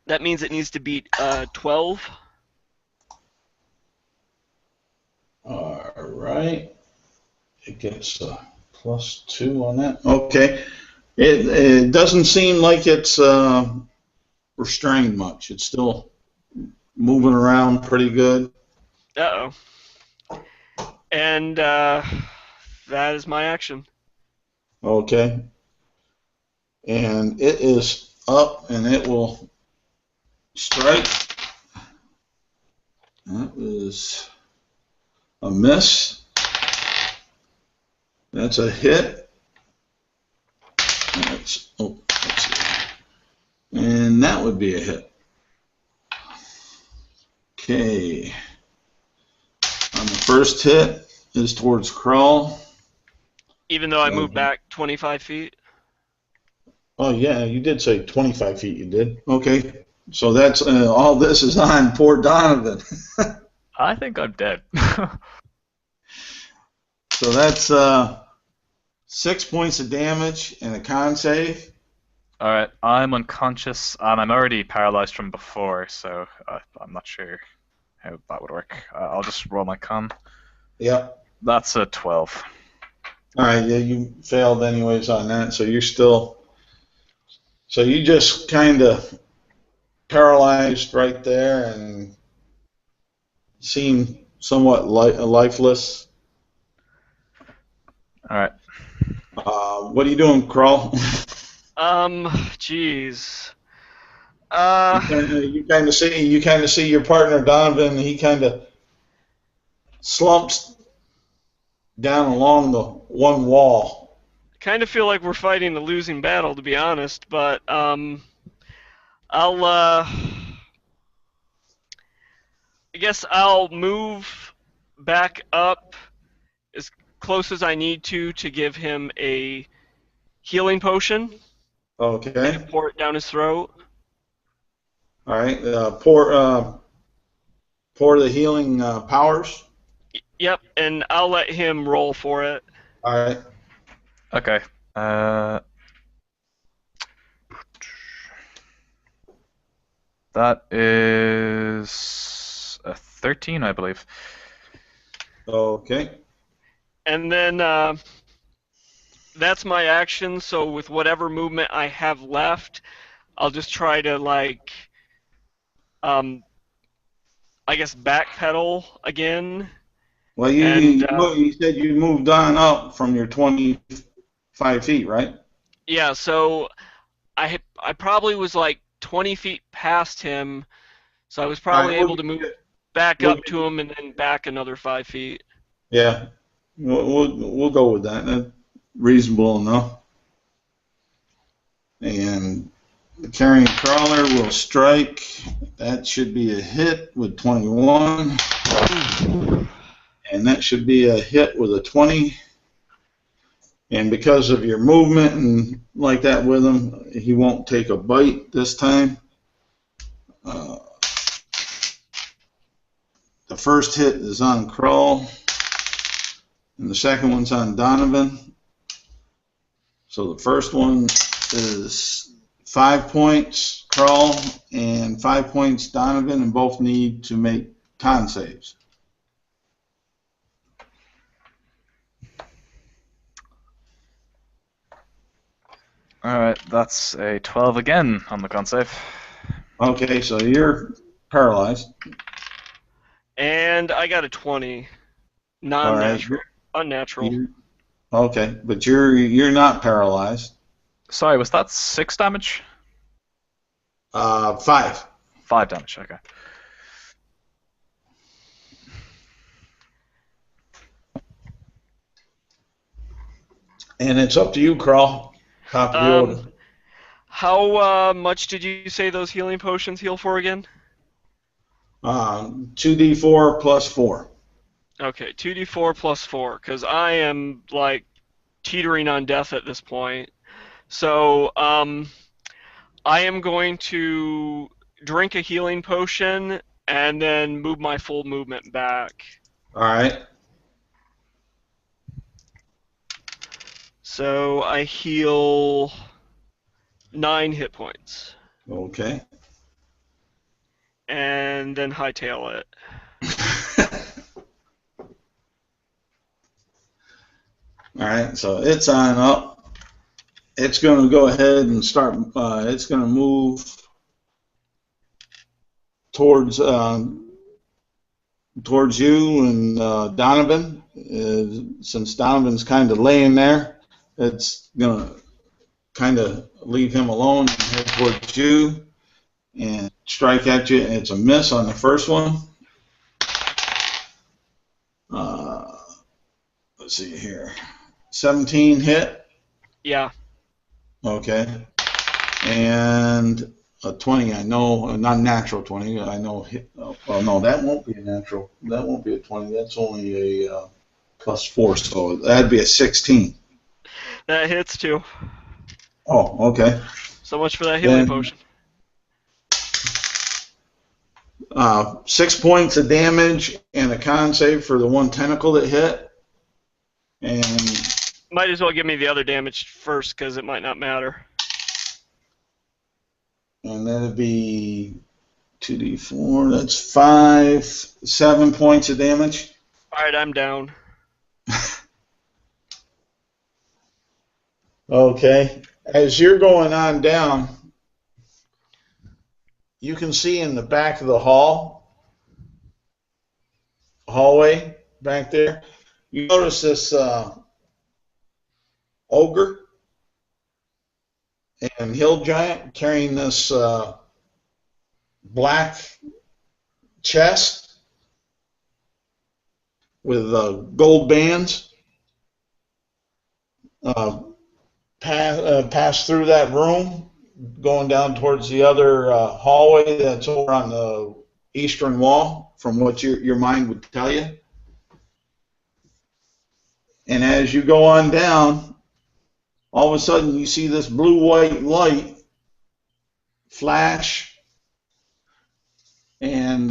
that means it needs to beat 12. All right. It gets a +2 on that. Okay. It doesn't seem like it's restrained much. It's still moving around pretty good. Uh-oh. And that is my action. Okay. And it is up, and it will strike. That was a miss. That's a hit. Let's see. And that would be a hit. Okay. On the first hit is towards Crawl. Even though I moved back 25 feet? Oh, yeah, you did say 25 feet, you did. Okay. So that's all this is on poor Donovan. I think I'm dead. So that's 6 points of damage and a con save. Alright, I'm unconscious, and I'm already paralyzed from before, so I'm not sure how that would work. I'll just roll my con. Yep. That's a 12. All right, yeah, you failed anyways on that, so you're still... So you just kind of paralyzed right there and seem somewhat lifeless. Alright. What are you doing, Crawl? Jeez. You kind of see your partner Donovan. He kind of slumps down along the one wall. Kind of feel like we're fighting a losing battle, to be honest, but I guess I'll move back up as close as I need to give him a healing potion. Okay. And pour it down his throat. All right. Pour the healing powers. Yep, and I'll let him roll for it. All right. Okay. That is a 13, I believe. Okay. And then that's my action, so with whatever movement I have left, I'll just try to, like, I guess backpedal again. Well, you said you moved on up from your 25 feet, right? Yeah, so I probably was like 20 feet past him, so I was probably able to move back up to him and then back another 5 feet. Yeah, we'll go with that. That's reasonable enough. And the carrying crawler will strike. That should be a hit with 21. And that should be a hit with a 20. And because of your movement and like that with him, he won't take a bite this time. The first hit is on Crawl, and the second one's on Donovan. So the first one is 5 points Crawl and 5 points Donovan, and both need to make con saves. Alright, that's a 12 again on the con save. Okay, so you're paralyzed. And I got a 20. All right. Non-natural. Unnatural. You, okay, but you're not paralyzed. Sorry, was that 6 damage? 5. 5 damage, okay. And it's up to you, Crawl. Top of the order. How much did you say those healing potions heal for again? 2d4 plus 4. Okay, 2d4 plus 4, because I am, like, teetering on death at this point. So, I am going to drink a healing potion and then move my full movement back. All right. So I heal 9 hit points. Okay. And then hightail it. All right, so it's on up. It's going to go ahead and start. It's going to move towards you and Donovan. Since Donovan's kind of laying there, it's going to kind of leave him alone and head towards you and strike at you. It's a miss on the first one. Let's see here. 17 hit. Yeah. Okay. And a 20, I know, not natural 20, I know. Oh, no, that won't be a natural. That won't be a 20. That's only a plus 4, so that'd be a 16. That hits too. Oh, okay. So much for that healing potion. 6 points of damage and a con save for the one tentacle that hit. And might as well give me the other damage first, because it might not matter. And that'd be 2d4. That's 7 points of damage. All right, I'm down. Okay. As you're going on down, you can see in the back of the hallway back there, you notice this ogre and hill giant carrying this black chest with gold bands. Pass through that room, going down towards the other hallway that's over on the eastern wall, from what your mind would tell you. And as you go on down, all of a sudden you see this blue-white light flash, and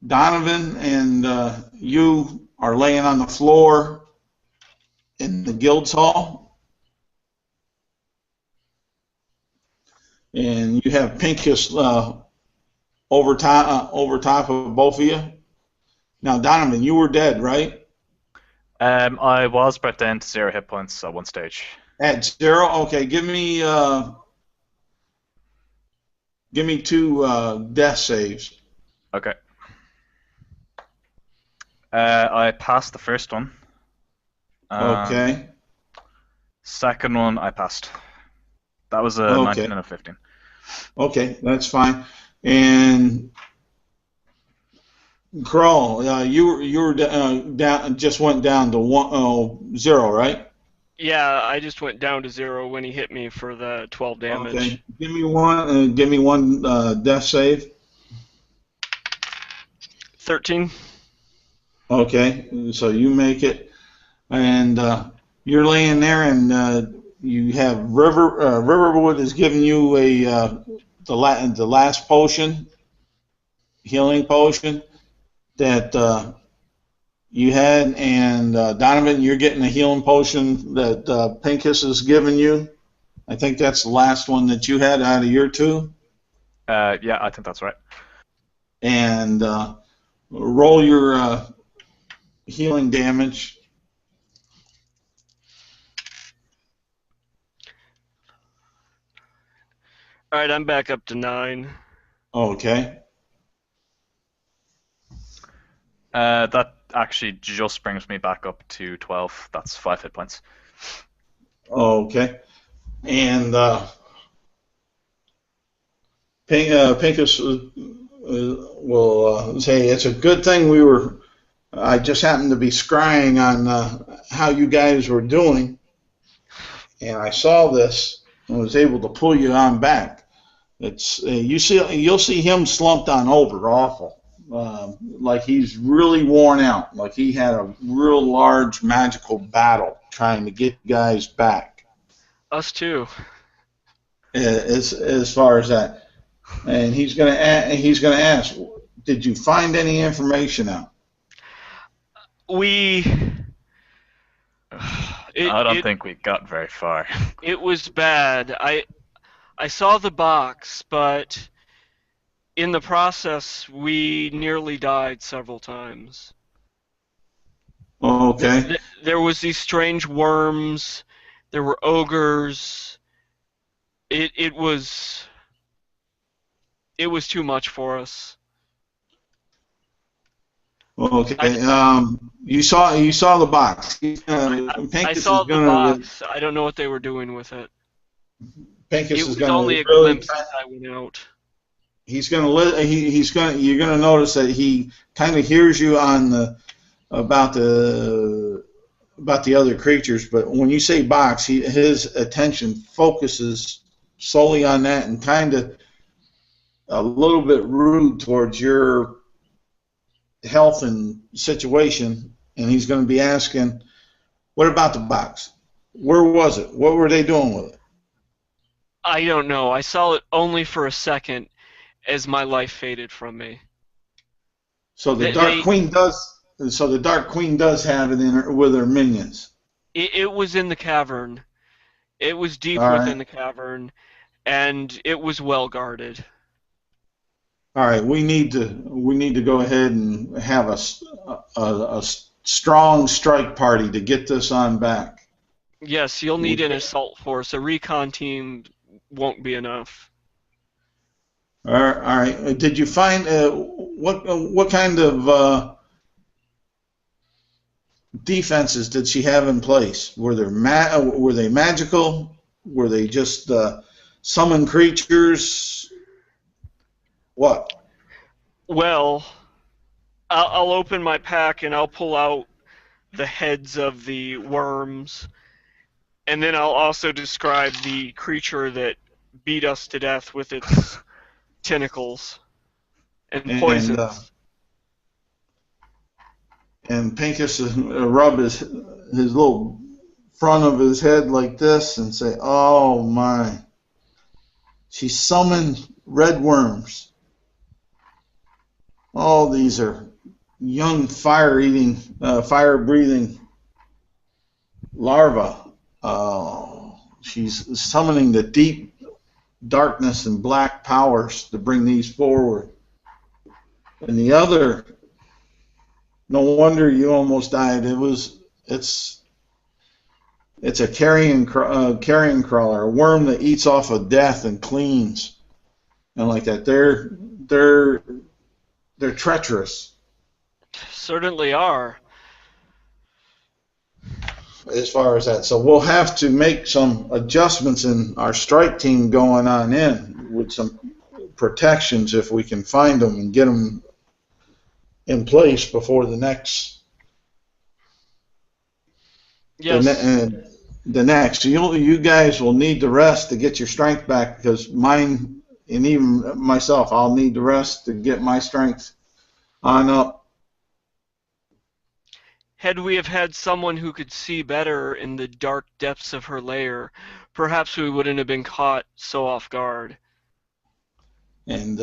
Donovan and you are laying on the floor in the guild's hall. And you have Pincus over top of both of you. Now, Donovan, you were dead, right? I was brought down to 0 hit points at one stage. At 0? Okay, give me 2 death saves. Okay. I passed the first one. Okay. Second one, I passed. That was a 19 and a 15. Okay, that's fine. And Crawl, you were down, just went down to 0, right? Yeah, I just went down to 0 when he hit me for the 12 damage. Okay, give me one death save. 13. Okay, so you make it, and you're laying there, and you have Riverwood is giving you the last potion, healing potion that you had, and Donovan, you're getting a healing potion that Pincus is giving you. I think that's the last one that you had out of your 2. Yeah, I think that's right. And roll your healing damage. All right, I'm back up to 9. Okay. That actually just brings me back up to 12. That's 5 hit points. Okay. And Pincus will say it's a good thing I just happened to be scrying on how you guys were doing, and I saw this and was able to pull you on back. It's you'll see him slumped on over awful, like he's really worn out, like he had a real large magical battle trying to get guys back. Us too. As far as that, and he's gonna ask, did you find any information out? I don't think we got very far. It was bad. I saw the box, but in the process, we nearly died several times. Okay. There was these strange worms. There were ogres. It was too much for us. Okay. You saw the box. I saw the box. I don't know what they were doing with it. Pincus It was is going only to a really. glimpse as I went out. He's going to. You're going to notice that he kind of hears you on about the other creatures, but when you say box, his attention focuses solely on that, and kind of a little bit rude towards your health and situation, and he's going to be asking, what about the box? Where was it? What were they doing with it? I don't know. I saw it only for a second as my life faded from me. So the Dark Queen does have it in her with her minions. It was in the cavern. It was deep within the cavern, and it was well guarded. All right, we need to go ahead and have a strong strike party to get this on back. Yes, you'll need an assault force. A recon team won't be enough. All right. Did you find what kind of defenses did she have in place? Were they magical? Were they just summon creatures? What? Well, I'll open my pack and I'll pull out the heads of the worms, and then I'll also describe the creature that beat us to death with its tentacles and poisons. And Pincus rub his little front of his head like this and say, "Oh my! She summoned red worms. Oh, these are young fire-breathing larvae. She's summoning the deep darkness and black powers to bring these forward. And the other, no wonder you almost died. It's a carrion crawler, a worm that eats off of death and cleans, and like that. They're treacherous. Certainly are. As far as that, so we'll have to make some adjustments in our strike team going on in with some protections if we can find them and get them in place before the next. Yes. The next. You guys will need the rest to get your strength back, because mine and even myself, I'll need the rest to get my strength on up. Had we have had someone who could see better in the dark depths of her lair, perhaps we wouldn't have been caught so off guard. And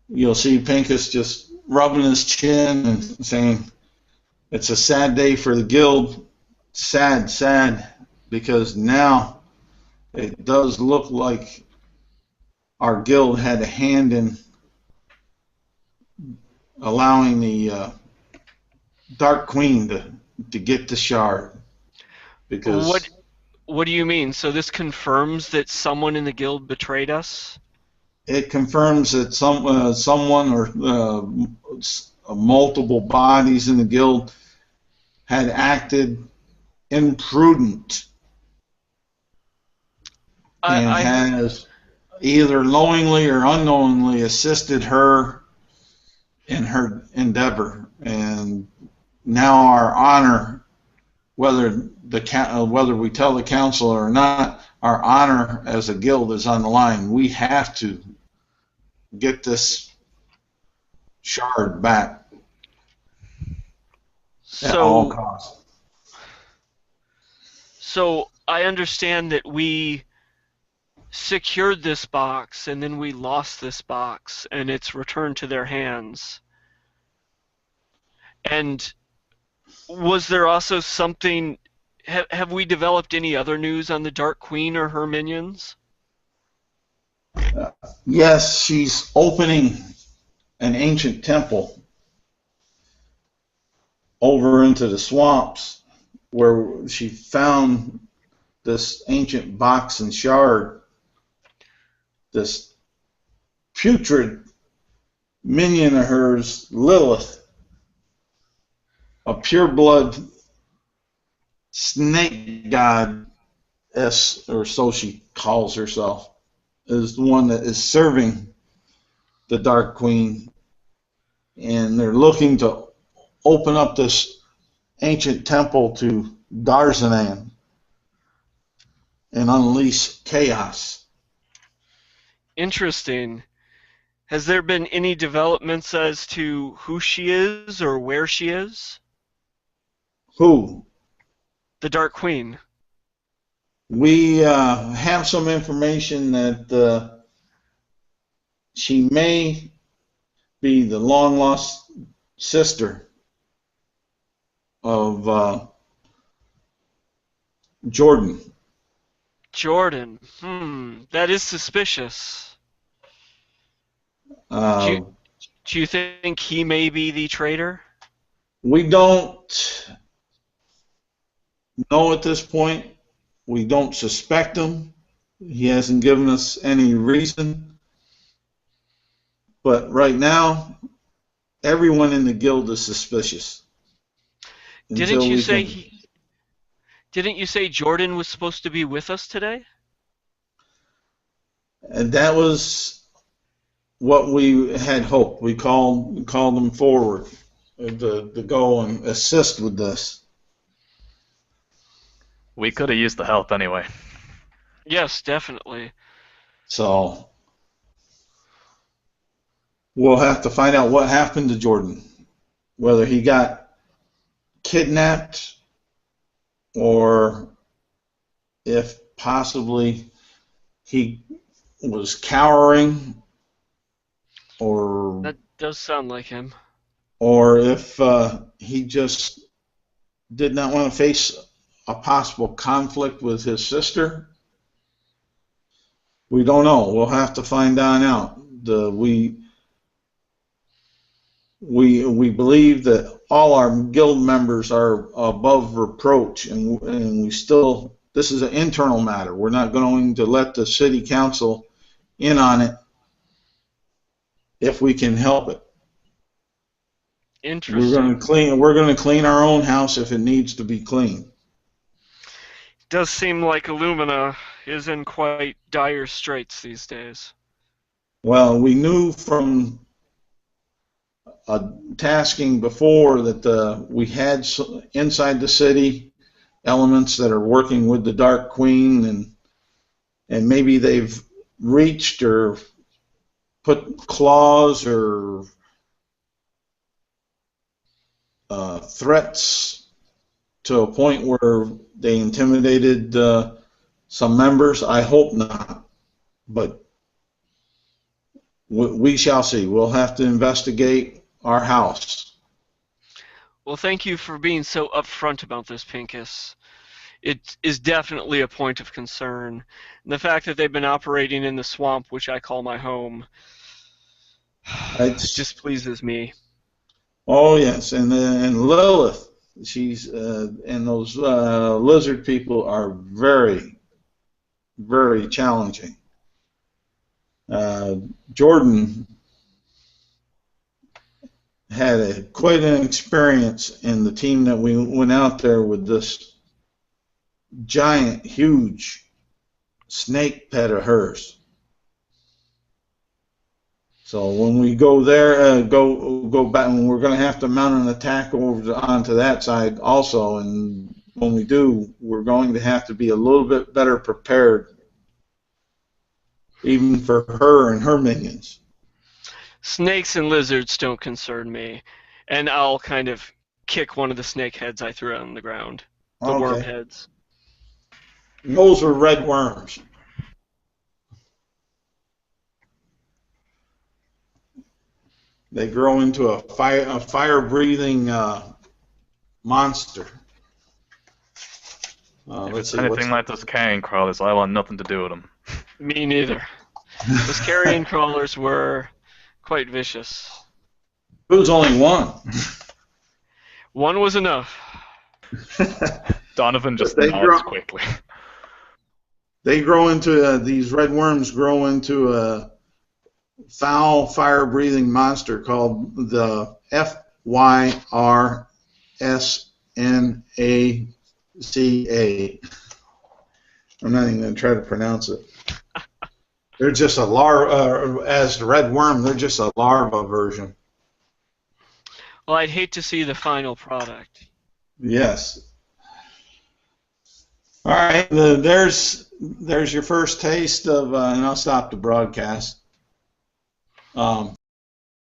you'll see Pincus just rubbing his chin and saying, it's a sad day for the guild. Sad, because now it does look like our guild had a hand in allowing the Dark Queen to get the shard. Because what do you mean? So this confirms that someone in the guild betrayed us? It confirms that someone or multiple bodies in the guild had acted imprudent and I has either knowingly or unknowingly assisted her in her endeavor. And now our honor, whether we tell the council or not, our honor as a guild is on the line. We have to get this shard back at all costs. So I understand that we secured this box and then we lost this box and it's returned to their hands. And was there also something, have we developed any other news on the Dark Queen or her minions? Yes, she's opening an ancient temple over into the swamps where she found this ancient box and shard. This putrid minion of hers, Lilith, a pure-blood snake goddess, or so she calls herself, is the one that is serving the Dark Queen, and they're looking to open up this ancient temple to Darzanan and unleash chaos. Interesting. Has there been any developments as to who she is or where she is? Who? The Dark Queen. We have some information that she may be the long-lost sister of Jordan. Jordan. That is suspicious. Do you think he may be the traitor? We don't know at this point. We don't suspect him. He hasn't given us any reason. But right now, everyone in the guild is suspicious. Didn't you say Jordan was supposed to be with us today? And that was what we had hoped. We called them forward to go and assist with this. We could have used the help anyway. Yes, definitely. So we'll have to find out what happened to Jordan, whether he got kidnapped or if possibly he was cowering, or that does sound like him, or if he just did not want to face a possible conflict with his sister. We don't know. We'll have to find out. We believe that all our guild members are above reproach, and we still, this is an internal matter. We're not going to let the city council in on it if we can help it. Interesting. We're going to clean our own house if it needs to be cleaned. Does seem like Illumina is in quite dire straits these days. Well, we knew from tasking before that we had inside the city elements that are working with the Dark Queen, and maybe they've reached or put claws or threats to a point where they intimidated some members. I hope not, but we shall see. We'll have to investigate our house. Well, thank you for being so upfront about this, Pincus. It is definitely a point of concern. And the fact that they've been operating in the swamp, which I call my home, displeases me. Oh yes, and Lilith, she's and those lizard people are very, very challenging. Jordan had quite an experience in the team that we went out there with this giant, huge snake pet of hers. So when we go there, go back, and we're going to have to mount an attack onto that side also. And when we do, we're going to have to be a little bit better prepared, even for her and her minions. Snakes and lizards don't concern me, and I'll kind of kick one of the snake heads I threw on the ground. The worm heads. Those are red worms. They grow into a fire-breathing monster. If it's anything like those carrion crawlers, I want nothing to do with them. Me neither. Those carrion crawlers were quite vicious. It was only one. One was enough. Donovan just nods quickly. They grow into these red worms grow into a foul, fire-breathing monster called the FYRSNACA. I'm not even going to try to pronounce it. They're just a larva, as the red worm, they're just a larva version. Well, I'd hate to see the final product. Yes. All right, there's your first taste of, and I'll stop the broadcast.